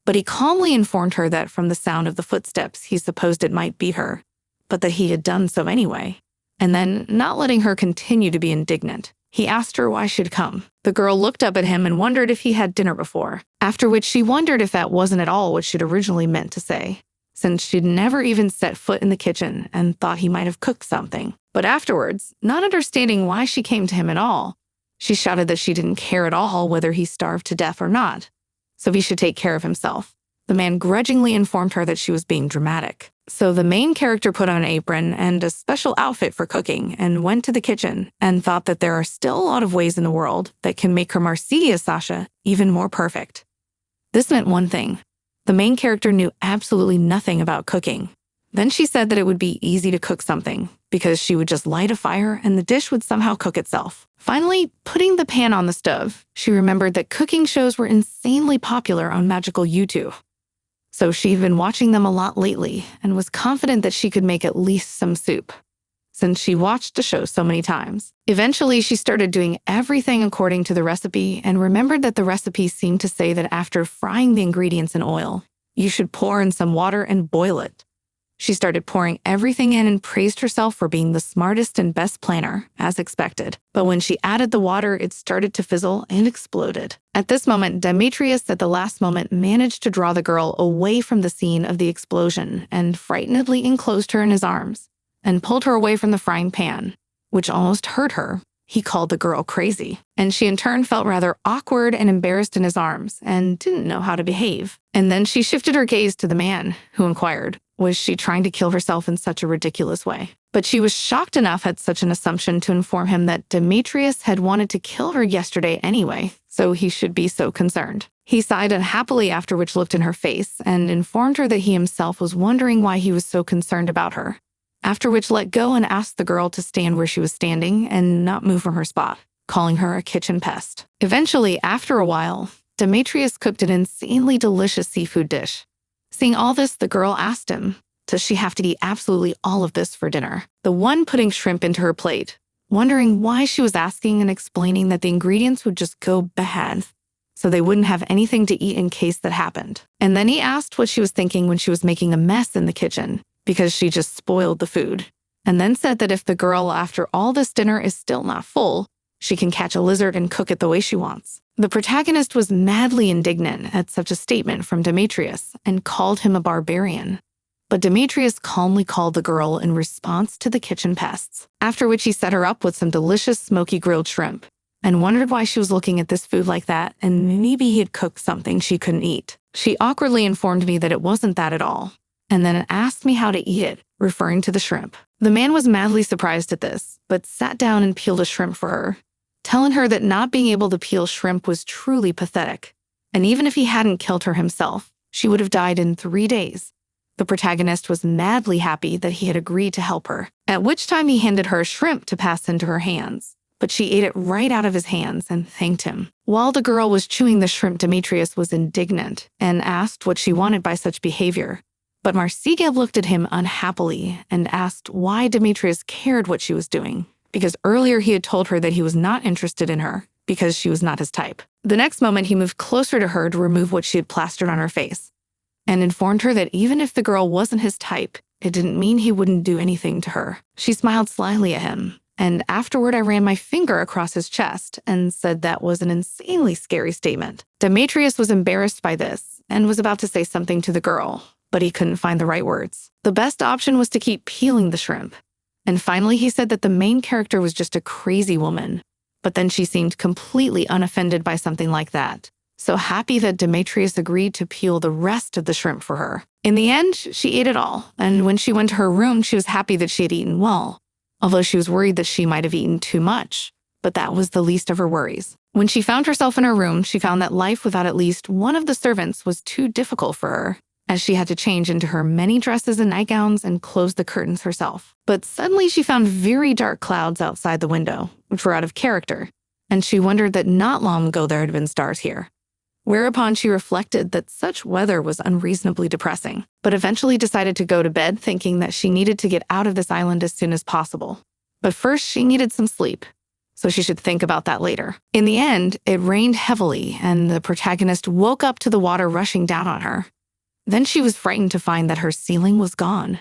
But he calmly informed her that from the sound of the footsteps, he supposed it might be her, but that he had done so anyway. And then, not letting her continue to be indignant, he asked her why she'd come. The girl looked up at him and wondered if he had dinner before, after which she wondered if that wasn't at all what she'd originally meant to say, since she'd never even set foot in the kitchen and thought he might have cooked something. But afterwards, not understanding why she came to him at all, she shouted that she didn't care at all whether he starved to death or not, so he should take care of himself. The man grudgingly informed her that she was being dramatic. So the main character put on an apron and a special outfit for cooking and went to the kitchen and thought that there are still a lot of ways in the world that can make her Marsilia Sasha even more perfect. This meant one thing. The main character knew absolutely nothing about cooking. Then she said that it would be easy to cook something because she would just light a fire and the dish would somehow cook itself. Finally, putting the pan on the stove, she remembered that cooking shows were insanely popular on Magical YouTube. So she'd been watching them a lot lately and was confident that she could make at least some soup, since she watched the show so many times. Eventually, she started doing everything according to the recipe and remembered that the recipe seemed to say that after frying the ingredients in oil, you should pour in some water and boil it. She started pouring everything in and praised herself for being the smartest and best planner, as expected. But when she added the water, it started to fizzle and exploded. At this moment, Demetrius at the last moment managed to draw the girl away from the scene of the explosion and frightenedly enclosed her in his arms and pulled her away from the frying pan, which almost hurt her. He called the girl crazy, and she in turn felt rather awkward and embarrassed in his arms and didn't know how to behave. And then she shifted her gaze to the man, who inquired, was she trying to kill herself in such a ridiculous way? But she was shocked enough at such an assumption to inform him that Demetrius had wanted to kill her yesterday anyway, so he should be so concerned. He sighed unhappily, after which looked in her face and informed her that he himself was wondering why he was so concerned about her, after which let go and asked the girl to stand where she was standing and not move from her spot, calling her a kitchen pest. Eventually, after a while, Demetrius cooked an insanely delicious seafood dish. Seeing all this, the girl asked him, does she have to eat absolutely all of this for dinner? The one putting shrimp into her plate, wondering why she was asking and explaining that the ingredients would just go bad, so they wouldn't have anything to eat in case that happened. And then he asked what she was thinking when she was making a mess in the kitchen, because she just spoiled the food, and then said that if the girl after all this dinner is still not full, she can catch a lizard and cook it the way she wants. The protagonist was madly indignant at such a statement from Demetrius and called him a barbarian. But Demetrius calmly called the girl in response to the kitchen pests, after which he set her up with some delicious smoky grilled shrimp and wondered why she was looking at this food like that and maybe he had cooked something she couldn't eat. She awkwardly informed me that it wasn't that at all, and then asked me how to eat it, referring to the shrimp. The man was madly surprised at this, but sat down and peeled a shrimp for her, telling her that not being able to peel shrimp was truly pathetic, and even if he hadn't killed her himself, she would have died in 3 days. The protagonist was madly happy that he had agreed to help her, at which time he handed her a shrimp to pass into her hands, but she ate it right out of his hands and thanked him. While the girl was chewing the shrimp, Demetrius was indignant and asked what she wanted by such behavior. But Marsilia looked at him unhappily and asked why Demetrius cared what she was doing, because earlier he had told her that he was not interested in her because she was not his type. The next moment, he moved closer to her to remove what she had plastered on her face and informed her that even if the girl wasn't his type, it didn't mean he wouldn't do anything to her. She smiled slyly at him, and afterward I ran my finger across his chest and said that was an insanely scary statement. Demetrius was embarrassed by this and was about to say something to the girl, but he couldn't find the right words. The best option was to keep peeling the shrimp. And finally, he said that the main character was just a crazy woman, but then she seemed completely unoffended by something like that, so happy that Demetrius agreed to peel the rest of the shrimp for her. In the end, she ate it all, and when she went to her room, she was happy that she had eaten well, although she was worried that she might have eaten too much, but that was the least of her worries. When she found herself in her room, she found that life without at least one of the servants was too difficult for her, as she had to change into her many dresses and nightgowns and close the curtains herself. But suddenly she found very dark clouds outside the window, which were out of character, and she wondered that not long ago there had been stars here. whereupon she reflected that such weather was unreasonably depressing, but eventually decided to go to bed thinking that she needed to get out of this island as soon as possible. But first, she needed some sleep, so she should think about that later. In the end, it rained heavily, and the protagonist woke up to the water rushing down on her. Then she was frightened to find that her ceiling was gone,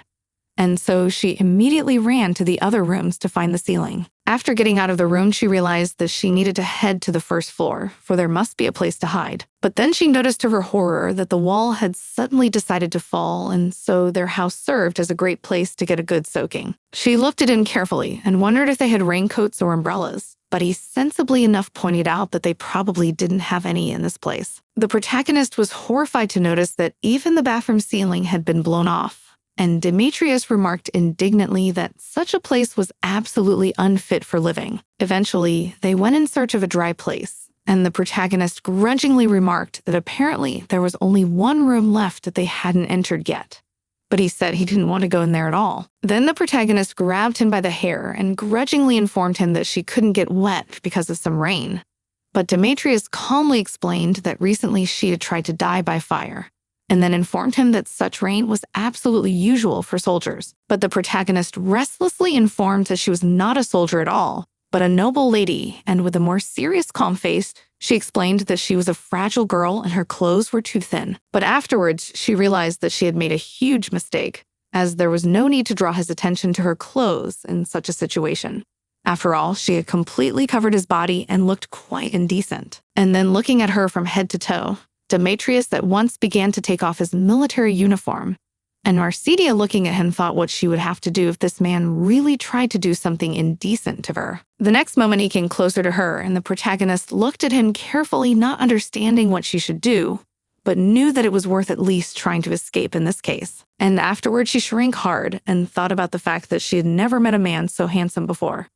and so she immediately ran to the other rooms to find the ceiling. After getting out of the room, she realized that she needed to head to the first floor, for there must be a place to hide. But then she noticed to her horror that the wall had suddenly decided to fall, and so their house served as a great place to get a good soaking. She looked at him carefully and wondered if they had raincoats or umbrellas, but he sensibly enough pointed out that they probably didn't have any in this place. The protagonist was horrified to notice that even the bathroom ceiling had been blown off, and Demetrius remarked indignantly that such a place was absolutely unfit for living. Eventually, they went in search of a dry place, and the protagonist grudgingly remarked that apparently there was only one room left that they hadn't entered yet. But he said he didn't want to go in there at all. Then the protagonist grabbed him by the hair and grudgingly informed him that she couldn't get wet because of some rain. But Demetrius calmly explained that recently she had tried to die by fire, and then informed him that such rain was absolutely usual for soldiers. But the protagonist restlessly informed that she was not a soldier at all, but a noble lady, and with a more serious, calm face, she explained that she was a fragile girl and her clothes were too thin. But afterwards, she realized that she had made a huge mistake, as there was no need to draw his attention to her clothes in such a situation. After all, she had completely covered his body and looked quite indecent. And then looking at her from head to toe, Demetrius at once began to take off his military uniform, and Marcedia, looking at him, thought what she would have to do if this man really tried to do something indecent to her. The next moment he came closer to her, and the protagonist looked at him carefully, not understanding what she should do, but knew that it was worth at least trying to escape in this case. And afterward she shrank hard and thought about the fact that she had never met a man so handsome before.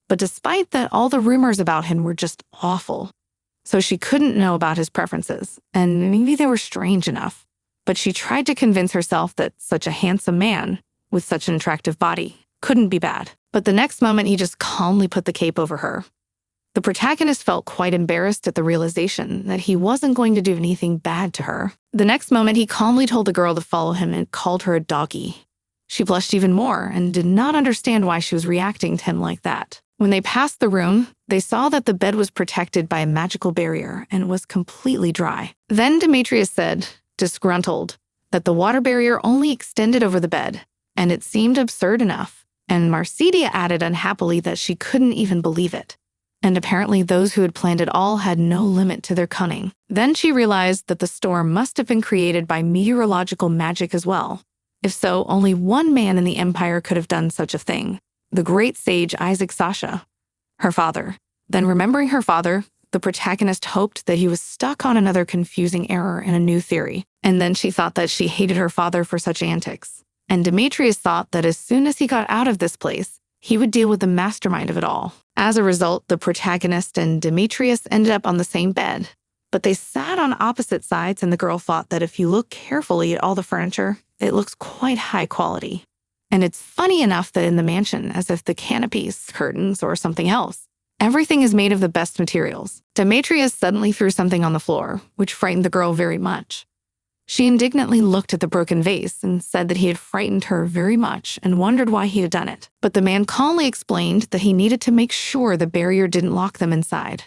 But despite that, all the rumors about him were just awful. So she couldn't know about his preferences, and maybe they were strange enough. But she tried to convince herself that such a handsome man with such an attractive body couldn't be bad. But the next moment, he just calmly put the cape over her. The protagonist felt quite embarrassed at the realization that he wasn't going to do anything bad to her. The next moment, he calmly told the girl to follow him and called her a doggy. She blushed even more and did not understand why she was reacting to him like that. When they passed the room, they saw that the bed was protected by a magical barrier and was completely dry. Then Demetrius said, disgruntled, that the water barrier only extended over the bed, and it seemed absurd enough. And Marcedia added unhappily that she couldn't even believe it. And apparently those who had planned it all had no limit to their cunning. Then she realized that the storm must have been created by meteorological magic as well. If so, only one man in the Empire could have done such a thing. The great sage Isaac Sasha, her father. Then remembering her father, the protagonist hoped that he was stuck on another confusing error in a new theory. And then she thought that she hated her father for such antics. And Demetrius thought that as soon as he got out of this place, he would deal with the mastermind of it all. As a result, the protagonist and Demetrius ended up on the same bed. But they sat on opposite sides, and the girl thought that if you look carefully at all the furniture, it looks quite high quality. And it's funny enough that in the mansion, as if the canopies, curtains, or something else, everything is made of the best materials. Demetrius suddenly threw something on the floor, which frightened the girl very much. She indignantly looked at the broken vase and said that he had frightened her very much and wondered why he had done it. But the man calmly explained that he needed to make sure the barrier didn't lock them inside.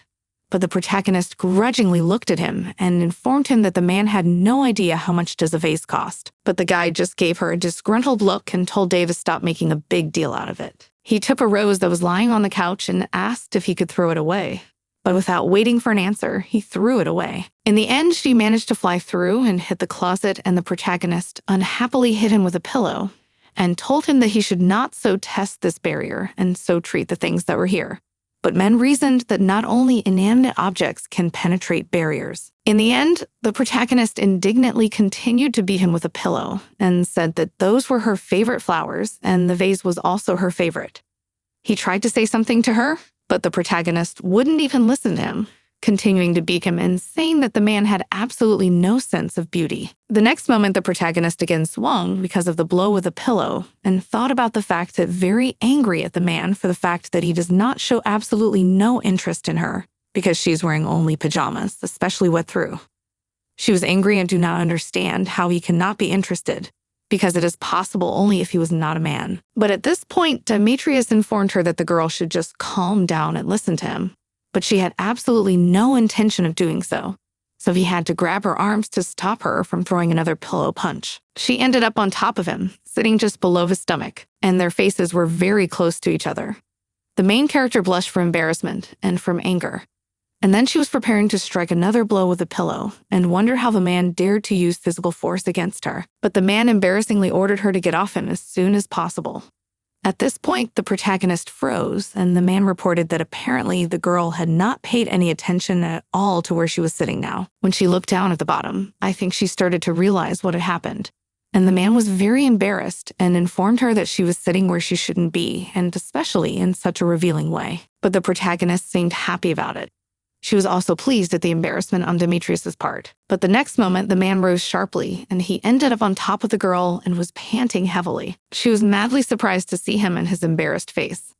But the protagonist grudgingly looked at him and informed him that the man had no idea how much does a vase cost. But the guy just gave her a disgruntled look and told Dave to stop making a big deal out of it. He took a rose that was lying on the couch and asked if he could throw it away. But without waiting for an answer, he threw it away. In the end, she managed to fly through and hit the closet, and the protagonist unhappily hit him with a pillow and told him that he should not so test this barrier and so treat the things that were here. But men reasoned that not only inanimate objects can penetrate barriers. In the end, the protagonist indignantly continued to beat him with a pillow and said that those were her favorite flowers and the vase was also her favorite. He tried to say something to her, but the protagonist wouldn't even listen to him, continuing to beat him and saying that the man had absolutely no sense of beauty. The next moment, the protagonist again swung because of the blow with a pillow and thought about the fact that very angry at the man for the fact that he does not show absolutely no interest in her because she's wearing only pajamas, especially wet through. She was angry and do not understand how he cannot be interested, because it is possible only if he was not a man. But at this point, Demetrius informed her that the girl should just calm down and listen to him. But she had absolutely no intention of doing so. So he had to grab her arms to stop her from throwing another pillow punch. She ended up on top of him, sitting just below his stomach, and their faces were very close to each other. The main character blushed from embarrassment and from anger. And then she was preparing to strike another blow with a pillow and wondered how the man dared to use physical force against her. But the man embarrassingly ordered her to get off him as soon as possible. At this point, the protagonist froze, and the man reported that apparently the girl had not paid any attention at all to where she was sitting now. When she looked down at the bottom, I think she started to realize what had happened. And the man was very embarrassed and informed her that she was sitting where she shouldn't be, and especially in such a revealing way. But the protagonist seemed happy about it. She was also pleased at the embarrassment on Demetrius's part. But the next moment, the man rose sharply, and he ended up on top of the girl and was panting heavily. She was madly surprised to see him and his embarrassed face.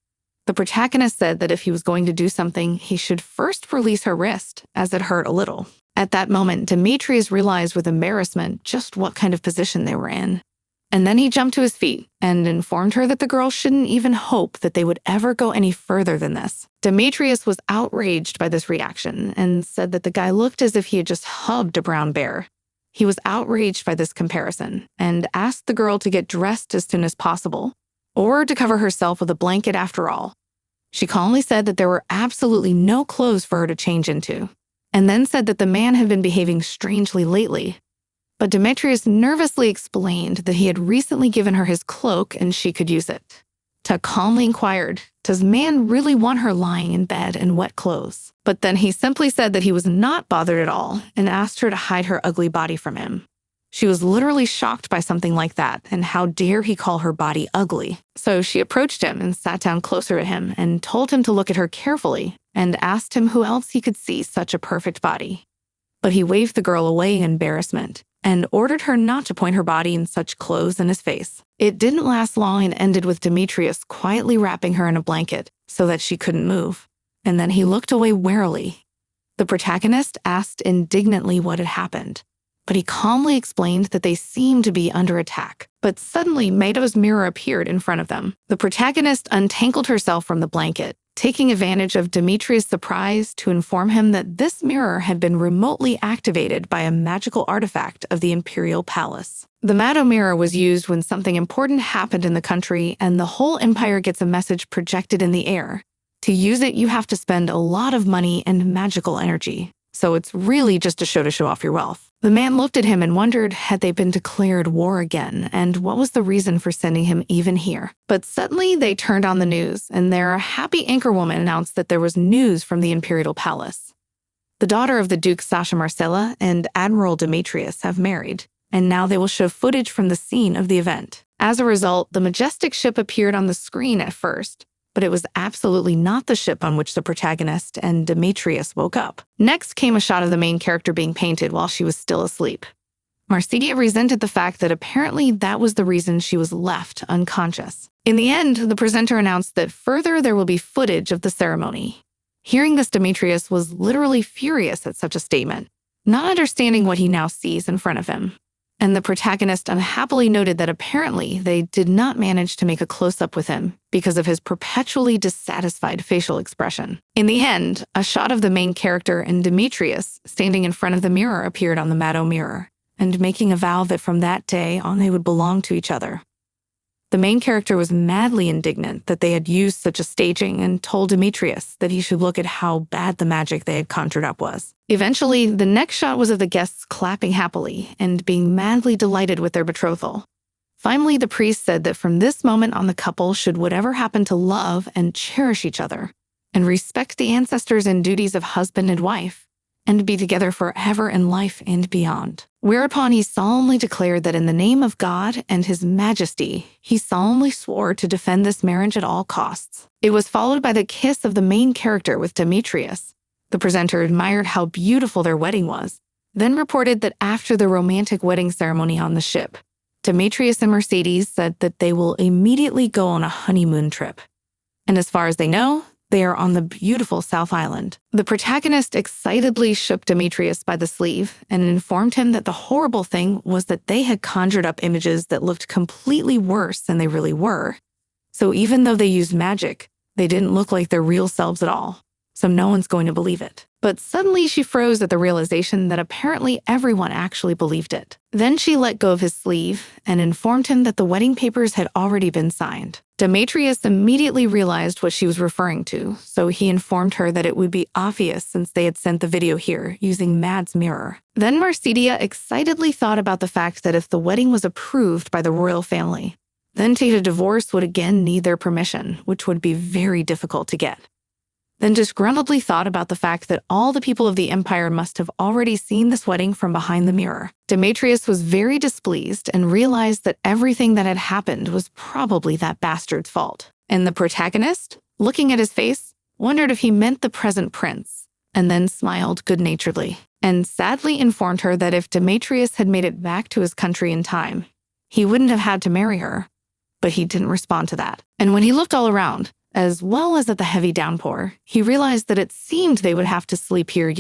The protagonist said that if he was going to do something, he should first release her wrist, as it hurt a little. At that moment, Demetrius realized with embarrassment just what kind of position they were in. And then he jumped to his feet and informed her that the girl shouldn't even hope that they would ever go any further than this. Demetrius was outraged by this reaction and said that the guy looked as if he had just hugged a brown bear. He was outraged by this comparison and asked the girl to get dressed as soon as possible, or to cover herself with a blanket after all. She calmly said that there were absolutely no clothes for her to change into, and then said that the man had been behaving strangely lately. But Demetrius nervously explained that he had recently given her his cloak and she could use it. Ta calmly inquired, does man really want her lying in bed in wet clothes? But then he simply said that he was not bothered at all and asked her to hide her ugly body from him. She was literally shocked by something like that, and how dare he call her body ugly. So she approached him and sat down closer to him and told him to look at her carefully and asked him who else he could see such a perfect body. But he waved the girl away in embarrassment and ordered her not to point her body in such clothes in his face. It didn't last long and ended with Demetrius quietly wrapping her in a blanket so that she couldn't move. And then he looked away warily. The protagonist asked indignantly what had happened, but he calmly explained that they seemed to be under attack. But suddenly, Meido's mirror appeared in front of them. The protagonist untangled herself from the blanket, taking advantage of Demetrius' surprise to inform him that this mirror had been remotely activated by a magical artifact of the Imperial Palace. The Mado mirror was used when something important happened in the country and the whole empire gets a message projected in the air. To use it, you have to spend a lot of money and magical energy. So it's really just a show to show off your wealth. The man looked at him and wondered had they been declared war again, and what was the reason for sending him even here. But suddenly they turned on the news, and their happy anchorwoman announced that there was news from the Imperial Palace. The daughter of the Duke Sasha Marcella and Admiral Demetrius have married, and now they will show footage from the scene of the event. As a result, the majestic ship appeared on the screen at first, but it was absolutely not the ship on which the protagonist and Demetrius woke up. Next came a shot of the main character being painted while she was still asleep. Marcedia resented the fact that apparently that was the reason she was left unconscious. In the end, the presenter announced that further there will be footage of the ceremony. Hearing this, Demetrius was literally furious at such a statement, not understanding what he now sees in front of him. And the protagonist unhappily noted that apparently they did not manage to make a close-up with him because of his perpetually dissatisfied facial expression. In the end, a shot of the main character and Demetrius standing in front of the mirror appeared on the Mado mirror, and making a vow that from that day on they would belong to each other. The main character was madly indignant that they had used such a staging and told Demetrius that he should look at how bad the magic they had conjured up was. Eventually, the next shot was of the guests clapping happily and being madly delighted with their betrothal. Finally, the priest said that from this moment on the couple should whatever happen to love and cherish each other, and respect the ancestors and duties of husband and wife, and be together forever in life and beyond. Whereupon he solemnly declared that in the name of God and His Majesty, he solemnly swore to defend this marriage at all costs. It was followed by the kiss of the main character with Demetrius. The presenter admired how beautiful their wedding was, then reported that after the romantic wedding ceremony on the ship, Demetrius and Mercedes said that they will immediately go on a honeymoon trip. And as far as they know, They are on the beautiful South Island. The protagonist excitedly shook Demetrius by the sleeve and informed him that the horrible thing was that they had conjured up images that looked completely worse than they really were. So even though they used magic, they didn't look like their real selves at all. So no one's going to believe it. But suddenly she froze at the realization that apparently everyone actually believed it. Then she let go of his sleeve and informed him that the wedding papers had already been signed. Demetrius immediately realized what she was referring to, so he informed her that it would be obvious since they had sent the video here using Mad's mirror. Then Marcedia excitedly thought about the fact that if the wedding was approved by the royal family, then to get a divorce would again need their permission, which would be very difficult to get. Then disgruntledly thought about the fact that all the people of the empire must have already seen this wedding from behind the mirror. Demetrius was very displeased and realized that everything that had happened was probably that bastard's fault. And the protagonist, looking at his face, wondered if he meant the present prince, and then smiled good-naturedly, and sadly informed her that if Demetrius had made it back to his country in time, he wouldn't have had to marry her. But he didn't respond to that. And when he looked all around, as well as at the heavy downpour, he realized that it seemed they would have to sleep here.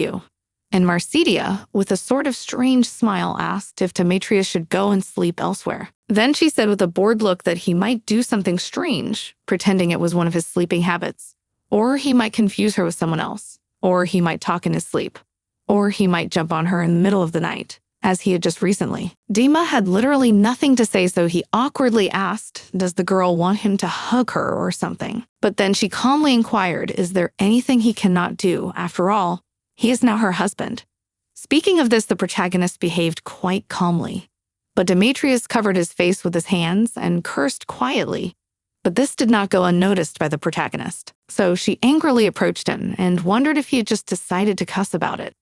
And Marcedia, with a sort of strange smile, asked if Demetrius should go and sleep elsewhere. Then she said with a bored look that he might do something strange, pretending it was one of his sleeping habits, or he might confuse her with someone else, or he might talk in his sleep, or he might jump on her in the middle of the night, as he had just recently. Dima had literally nothing to say, so he awkwardly asked, does the girl want him to hug her or something? But then she calmly inquired, is there anything he cannot do? After all, he is now her husband. Speaking of this, the protagonist behaved quite calmly. But Demetrius covered his face with his hands and cursed quietly. But this did not go unnoticed by the protagonist. So she angrily approached him and wondered if he had just decided to cuss about it.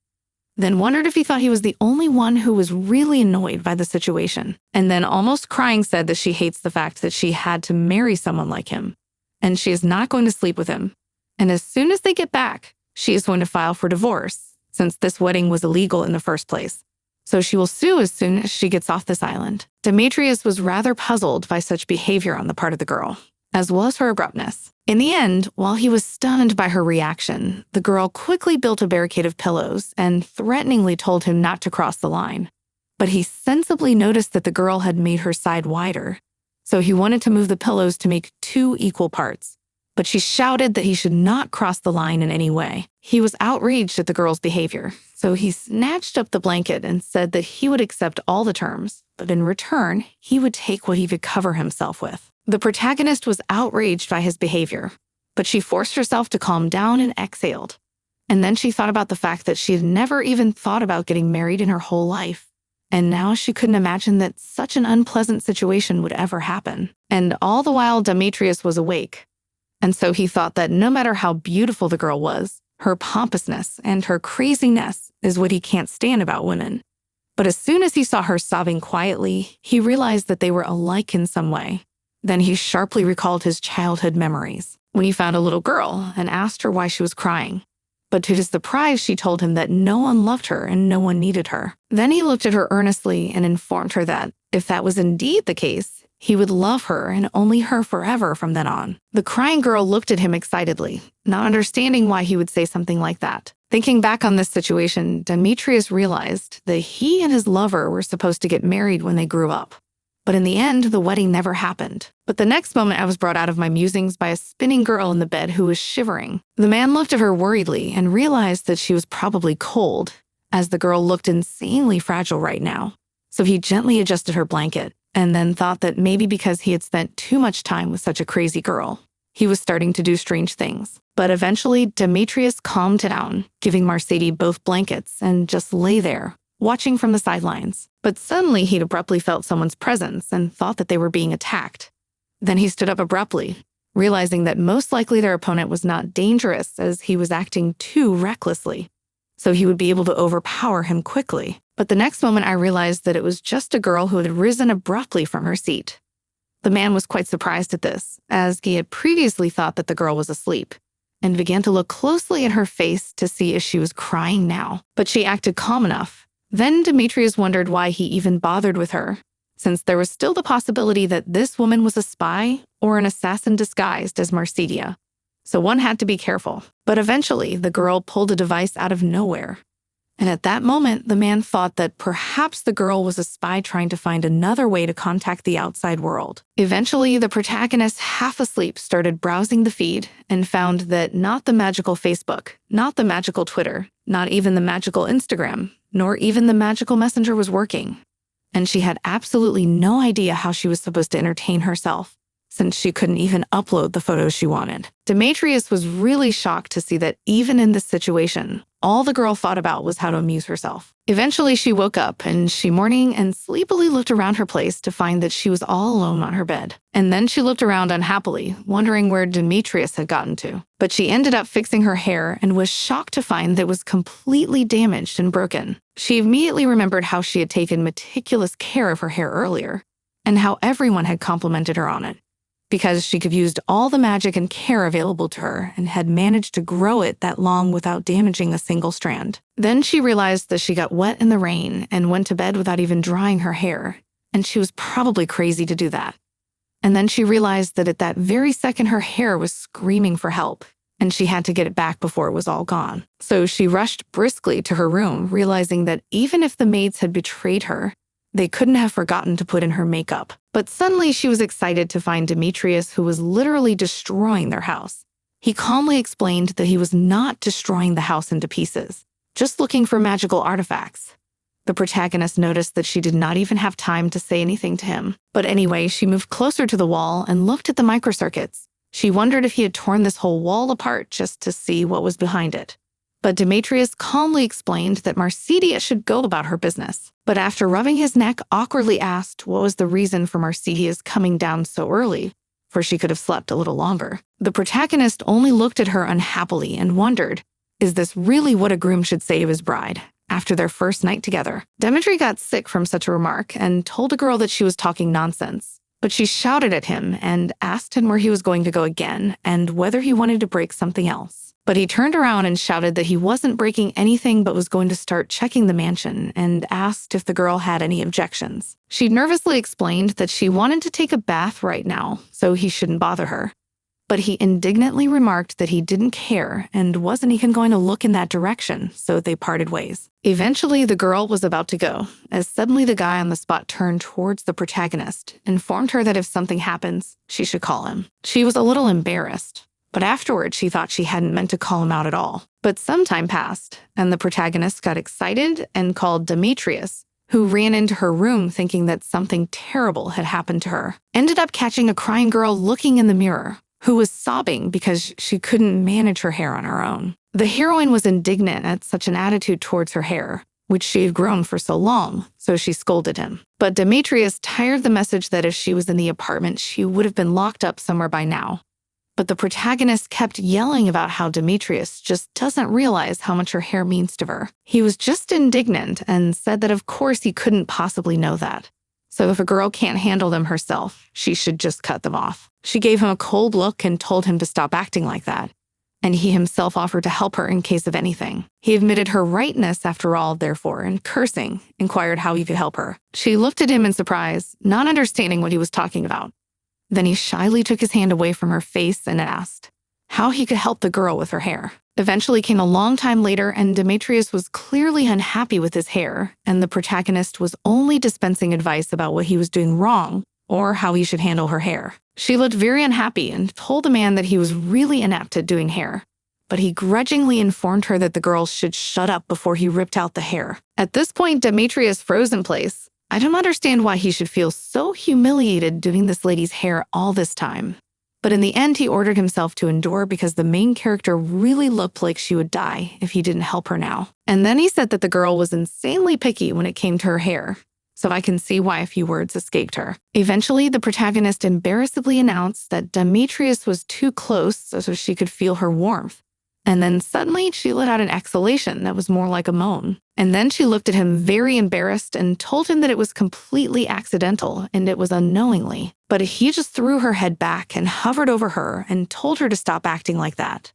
Then wondered if he thought he was the only one who was really annoyed by the situation. And then almost crying said that she hates the fact that she had to marry someone like him. And she is not going to sleep with him. And as soon as they get back, she is going to file for divorce, since this wedding was illegal in the first place. So she will sue as soon as she gets off this island. Demetrius was rather puzzled by such behavior on the part of the girl, as well as her abruptness. In the end, while he was stunned by her reaction, the girl quickly built a barricade of pillows and threateningly told him not to cross the line. But he sensibly noticed that the girl had made her side wider, so he wanted to move the pillows to make 2 equal parts. But she shouted that he should not cross the line in any way. He was outraged at the girl's behavior, so he snatched up the blanket and said that he would accept all the terms, but in return, he would take what he could cover himself with. The protagonist was outraged by his behavior, but she forced herself to calm down and exhaled. And then she thought about the fact that she had never even thought about getting married in her whole life. And now she couldn't imagine that such an unpleasant situation would ever happen. And all the while, Demetrius was awake. And so he thought that no matter how beautiful the girl was, her pompousness and her craziness is what he can't stand about women. But as soon as he saw her sobbing quietly, he realized that they were alike in some way. Then he sharply recalled his childhood memories when he found a little girl and asked her why she was crying. But to his surprise, she told him that no one loved her and no one needed her. Then he looked at her earnestly and informed her that, if that was indeed the case, he would love her and only her forever from then on. The crying girl looked at him excitedly, not understanding why he would say something like that. Thinking back on this situation, Demetrius realized that he and his lover were supposed to get married when they grew up. But in the end, the wedding never happened. But the next moment, I was brought out of my musings by a spinning girl in the bed who was shivering. The man looked at her worriedly and realized that she was probably cold, as the girl looked insanely fragile right now. So he gently adjusted her blanket, and then thought that maybe because he had spent too much time with such a crazy girl, he was starting to do strange things. But eventually, Demetrius calmed down, giving Marcedia both blankets, and just lay there, watching from the sidelines. But suddenly he'd abruptly felt someone's presence and thought that they were being attacked. Then he stood up abruptly, realizing that most likely their opponent was not dangerous as he was acting too recklessly, so he would be able to overpower him quickly. But the next moment I realized that it was just a girl who had risen abruptly from her seat. The man was quite surprised at this, as he had previously thought that the girl was asleep, and began to look closely at her face to see if she was crying now. But she acted calm enough. Then Demetrius wondered why he even bothered with her, since there was still the possibility that this woman was a spy or an assassin disguised as Marcedia. so one had to be careful. But eventually, the girl pulled a device out of nowhere. And at that moment, the man thought that perhaps the girl was a spy trying to find another way to contact the outside world. Eventually, the protagonist, half asleep, started browsing the feed and found that not the magical Facebook, not the magical Twitter, not even the magical Instagram, nor even the magical Messenger was working. And she had absolutely no idea how she was supposed to entertain herself, since she couldn't even upload the photos she wanted. Demetrius was really shocked to see that even in this situation, all the girl thought about was how to amuse herself. Eventually, she woke up and she morning and sleepily looked around her place to find that she was all alone on her bed. And then she looked around unhappily, wondering where Demetrius had gotten to. But she ended up fixing her hair and was shocked to find that it was completely damaged and broken. She immediately remembered how she had taken meticulous care of her hair earlier and how everyone had complimented her on it, because she could have used all the magic and care available to her and had managed to grow it that long without damaging a single strand. Then she realized that she got wet in the rain and went to bed without even drying her hair, and she was probably crazy to do that. And then she realized that at that very second her hair was screaming for help, and she had to get it back before it was all gone. So she rushed briskly to her room, realizing that even if the maids had betrayed her, they couldn't have forgotten to put in her makeup. But suddenly she was excited to find Demetrius, who was literally destroying their house. He calmly explained that he was not destroying the house into pieces, just looking for magical artifacts. The protagonist noticed that she did not even have time to say anything to him. But anyway, she moved closer to the wall and looked at the microcircuits. She wondered if he had torn this whole wall apart just to see what was behind it. But Demetrius calmly explained that Marcedia should go about her business. But after rubbing his neck, awkwardly asked what was the reason for Marcedia's coming down so early, for she could have slept a little longer. The protagonist only looked at her unhappily and wondered, is this really what a groom should say of his bride after their first night together? Demetri got sick from such a remark and told a girl that she was talking nonsense. But she shouted at him and asked him where he was going to go again and whether he wanted to break something else. But he turned around and shouted that he wasn't breaking anything but was going to start checking the mansion and asked if the girl had any objections. She nervously explained that she wanted to take a bath right now, so he shouldn't bother her. But he indignantly remarked that he didn't care and wasn't even going to look in that direction, so they parted ways. Eventually, the girl was about to go, as suddenly the guy on the spot turned towards the protagonist, informed her that if something happens, she should call him. She was a little embarrassed, but afterward she thought she hadn't meant to call him out at all. But some time passed, and the protagonist got excited and called Demetrius, who ran into her room thinking that something terrible had happened to her. Ended up catching a crying girl looking in the mirror, who was sobbing because she couldn't manage her hair on her own. The heroine was indignant at such an attitude towards her hair, which she had grown for so long, so she scolded him. But Demetrius tired the message that if she was in the apartment, she would have been locked up somewhere by now. But the protagonist kept yelling about how Demetrius just doesn't realize how much her hair means to her. He was just indignant and said that of course he couldn't possibly know that. So if a girl can't handle them herself, she should just cut them off. She gave him a cold look and told him to stop acting like that. And he himself offered to help her in case of anything. He admitted her rightness after all, therefore, and cursing, inquired how he could help her. She looked at him in surprise, not understanding what he was talking about. Then he shyly took his hand away from her face and asked how he could help the girl with her hair. Eventually came a long time later, and Demetrius was clearly unhappy with his hair, and the protagonist was only dispensing advice about what he was doing wrong or how he should handle her hair. She looked very unhappy and told the man that he was really inept at doing hair, but he grudgingly informed her that the girl should shut up before he ripped out the hair. At this point, Demetrius froze in place. I don't understand why he should feel so humiliated doing this lady's hair all this time. But in the end, he ordered himself to endure because the main character really looked like she would die if he didn't help her now. And then he said that the girl was insanely picky when it came to her hair, so I can see why a few words escaped her. Eventually, the protagonist embarrassedly announced that Demetrius was too close so she could feel her warmth. And then suddenly she let out an exhalation that was more like a moan. And then she looked at him very embarrassed and told him that it was completely accidental and it was unknowingly. But he just threw her head back and hovered over her and told her to stop acting like that.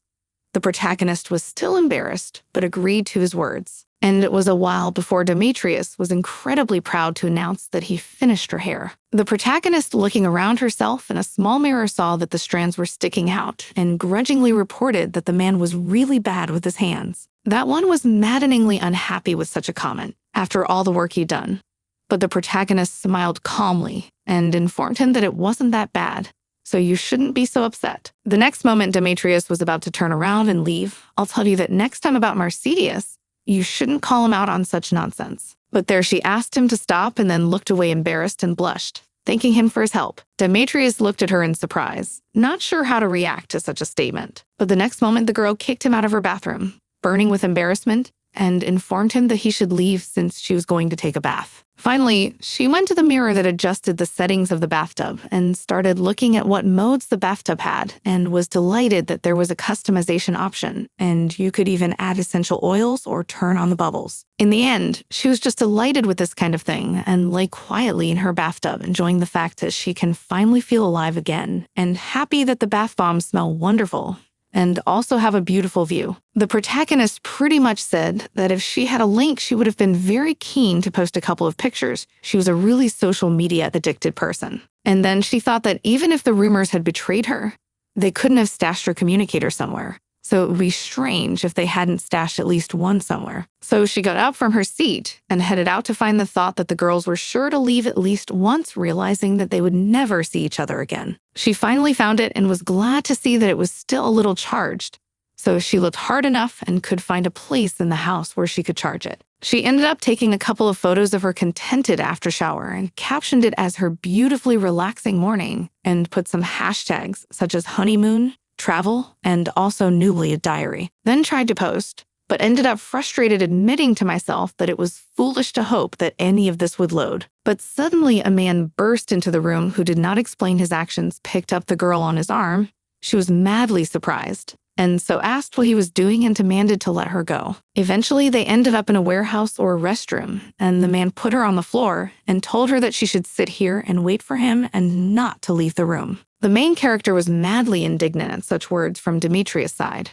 The protagonist was still embarrassed, but agreed to his words. And it was a while before Demetrius was incredibly proud to announce that he finished her hair. The protagonist, looking around herself in a small mirror, saw that the strands were sticking out and grudgingly reported that the man was really bad with his hands. That one was maddeningly unhappy with such a comment after all the work he'd done. But the protagonist smiled calmly and informed him that it wasn't that bad, so you shouldn't be so upset. The next moment Demetrius was about to turn around and leave, I'll tell you that next time about Mercedes, you shouldn't call him out on such nonsense. But there she asked him to stop and then looked away embarrassed and blushed, thanking him for his help. Demetrius looked at her in surprise, not sure how to react to such a statement. But the next moment the girl kicked him out of her bathroom, burning with embarrassment, and informed him that he should leave since she was going to take a bath. Finally, she went to the mirror that adjusted the settings of the bathtub and started looking at what modes the bathtub had, and was delighted that there was a customization option, and you could even add essential oils or turn on the bubbles. In the end, she was just delighted with this kind of thing and lay quietly in her bathtub, enjoying the fact that she can finally feel alive again, and happy that the bath bombs smell wonderful and also have a beautiful view. The protagonist pretty much said that if she had a link, she would have been very keen to post a couple of pictures. She was a really social media addicted person. And then she thought that even if the rumors had betrayed her, they couldn't have stashed her communicator somewhere. So it would be strange if they hadn't stashed at least one somewhere. So she got up from her seat and headed out to find the thought that the girls were sure to leave at least once, realizing that they would never see each other again. She finally found it and was glad to see that it was still a little charged. So she looked hard enough and could find a place in the house where she could charge it. She ended up taking a couple of photos of her contented after shower and captioned it as her beautifully relaxing morning, and put some hashtags such as honeymoon, travel, and also newly a diary. Then tried to post, but ended up frustrated, admitting to myself that it was foolish to hope that any of this would load. But suddenly a man burst into the room who did not explain his actions, picked up the girl on his arm. She was madly surprised, and so asked what he was doing and demanded to let her go. Eventually, they ended up in a warehouse or a restroom, and the man put her on the floor and told her that she should sit here and wait for him and not to leave the room. The main character was madly indignant at such words from Demetrius' side,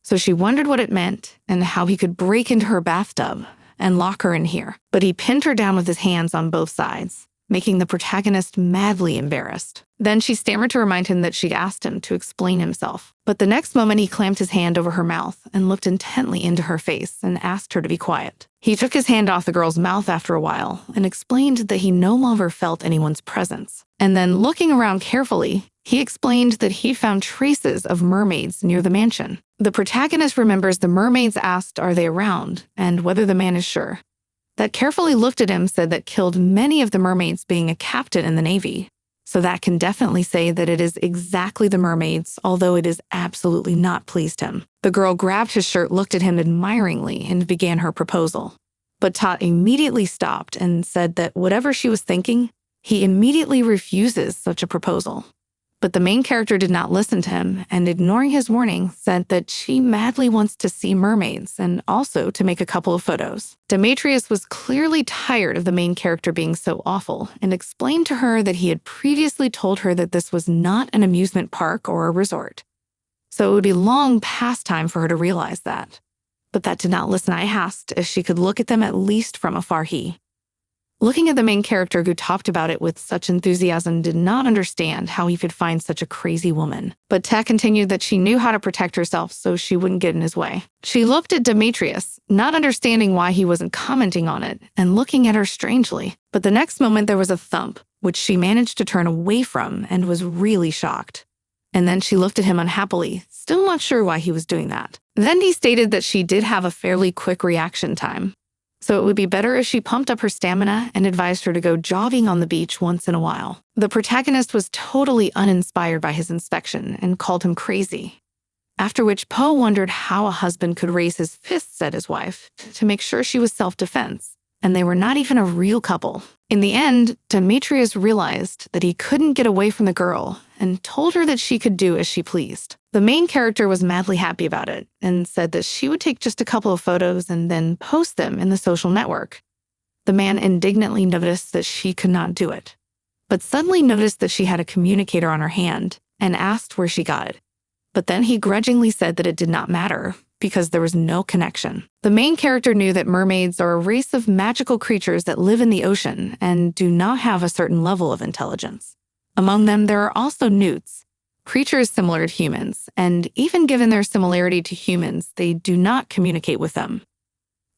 so she wondered what it meant and how he could break into her bathtub and lock her in here. But he pinned her down with his hands on both sides, making the protagonist madly embarrassed. Then she stammered to remind him that she'd asked him to explain himself. But the next moment he clamped his hand over her mouth and looked intently into her face and asked her to be quiet. He took his hand off the girl's mouth after a while and explained that he no longer felt anyone's presence. And then, looking around carefully, he explained that he found traces of mermaids near the mansion. The protagonist remembers the mermaids asked, "Are they around?" and whether the man is sure. That carefully looked at him said that killed many of the mermaids, being a captain in the Navy. So that can definitely say that it is exactly the mermaids, although it is absolutely not pleased him. The girl grabbed his shirt, looked at him admiringly, and began her proposal. But Tot immediately stopped and said that whatever she was thinking, he immediately refuses such a proposal. But the main character did not listen to him, and ignoring his warning, said that she madly wants to see mermaids and also to make a couple of photos. Demetrius was clearly tired of the main character being so awful and explained to her that he had previously told her that this was not an amusement park or a resort. So it would be long past time for her to realize that. But that did not listen. I asked if she could look at them at least from afar. Looking at the main character who talked about it with such enthusiasm, did not understand how he could find such a crazy woman. But Tat continued that she knew how to protect herself so she wouldn't get in his way. She looked at Demetrius, not understanding why he wasn't commenting on it, and looking at her strangely. But the next moment there was a thump, which she managed to turn away from and was really shocked. And then she looked at him unhappily, still not sure why he was doing that. Then he stated that she did have a fairly quick reaction time, so it would be better if she pumped up her stamina, and advised her to go jogging on the beach once in a while. The protagonist was totally uninspired by his inspection and called him crazy. After which Poe wondered how a husband could raise his fists at his wife to make sure she was self-defense, and they were not even a real couple. In the end, Demetrius realized that he couldn't get away from the girl and told her that she could do as she pleased. The main character was madly happy about it and said that she would take just a couple of photos and then post them in the social network. The man indignantly noticed that she could not do it, but suddenly noticed that she had a communicator on her hand and asked where she got it. But then he grudgingly said that it did not matter because there was no connection. The main character knew that mermaids are a race of magical creatures that live in the ocean and do not have a certain level of intelligence. Among them, there are also newts, creatures similar to humans, and even given their similarity to humans, they do not communicate with them.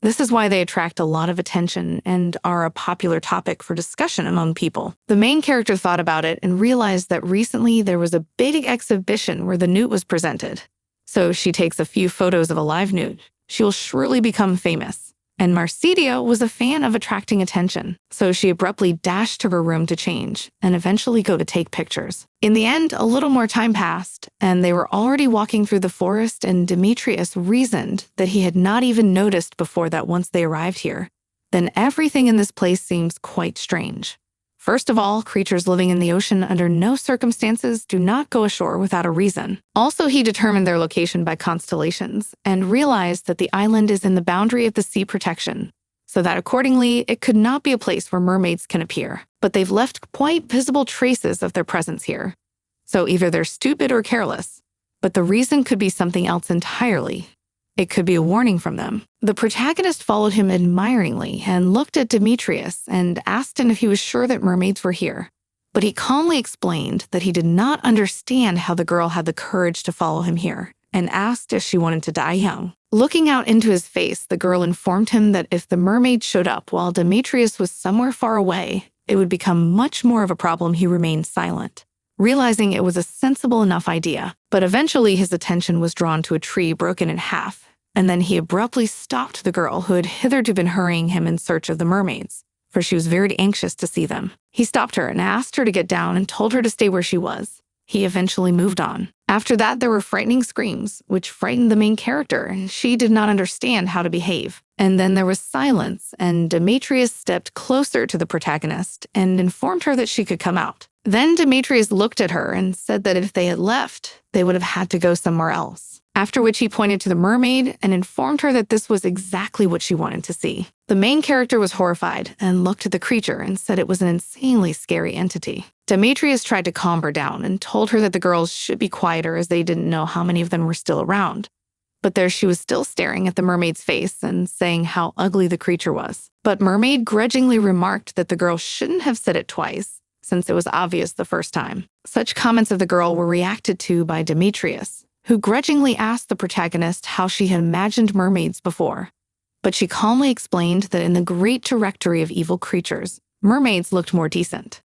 This is why they attract a lot of attention and are a popular topic for discussion among people. The main character thought about it and realized that recently there was a big exhibition where the newt was presented. So she takes a few photos of a live newt. She will surely become famous. And Marsidia was a fan of attracting attention, so she abruptly dashed to her room to change and eventually go to take pictures. In the end, a little more time passed, and they were already walking through the forest, and Demetrius reasoned that he had not even noticed before that once they arrived here, then everything in this place seems quite strange. First of all, creatures living in the ocean under no circumstances do not go ashore without a reason. Also, he determined their location by constellations and realized that the island is in the boundary of the sea protection, so that accordingly, it could not be a place where mermaids can appear. But they've left quite visible traces of their presence here. So either they're stupid or careless, but the reason could be something else entirely. It could be a warning from them. The protagonist followed him admiringly and looked at Demetrius and asked him if he was sure that mermaids were here. But he calmly explained that he did not understand how the girl had the courage to follow him here and asked if she wanted to die young. Looking out into his face, the girl informed him that if the mermaid showed up while Demetrius was somewhere far away, it would become much more of a problem. He remained silent, realizing it was a sensible enough idea. But eventually his attention was drawn to a tree broken in half, and then he abruptly stopped the girl who had hitherto been hurrying him in search of the mermaids, for she was very anxious to see them. He stopped her and asked her to get down and told her to stay where she was. He eventually moved on. After that, there were frightening screams, which frightened the main character, and she did not understand how to behave. And then there was silence, and Demetrius stepped closer to the protagonist and informed her that she could come out. Then Demetrius looked at her and said that if they had left, they would have had to go somewhere else. After which he pointed to the mermaid and informed her that this was exactly what she wanted to see. The main character was horrified and looked at the creature and said it was an insanely scary entity. Demetrius tried to calm her down and told her that the girls should be quieter as they didn't know how many of them were still around. But there she was still staring at the mermaid's face and saying how ugly the creature was. But Mermaid grudgingly remarked that the girl shouldn't have said it twice, since it was obvious the first time. Such comments of the girl were reacted to by Demetrius, who grudgingly asked the protagonist how she had imagined mermaids before. But she calmly explained that in the great directory of evil creatures, mermaids looked more decent.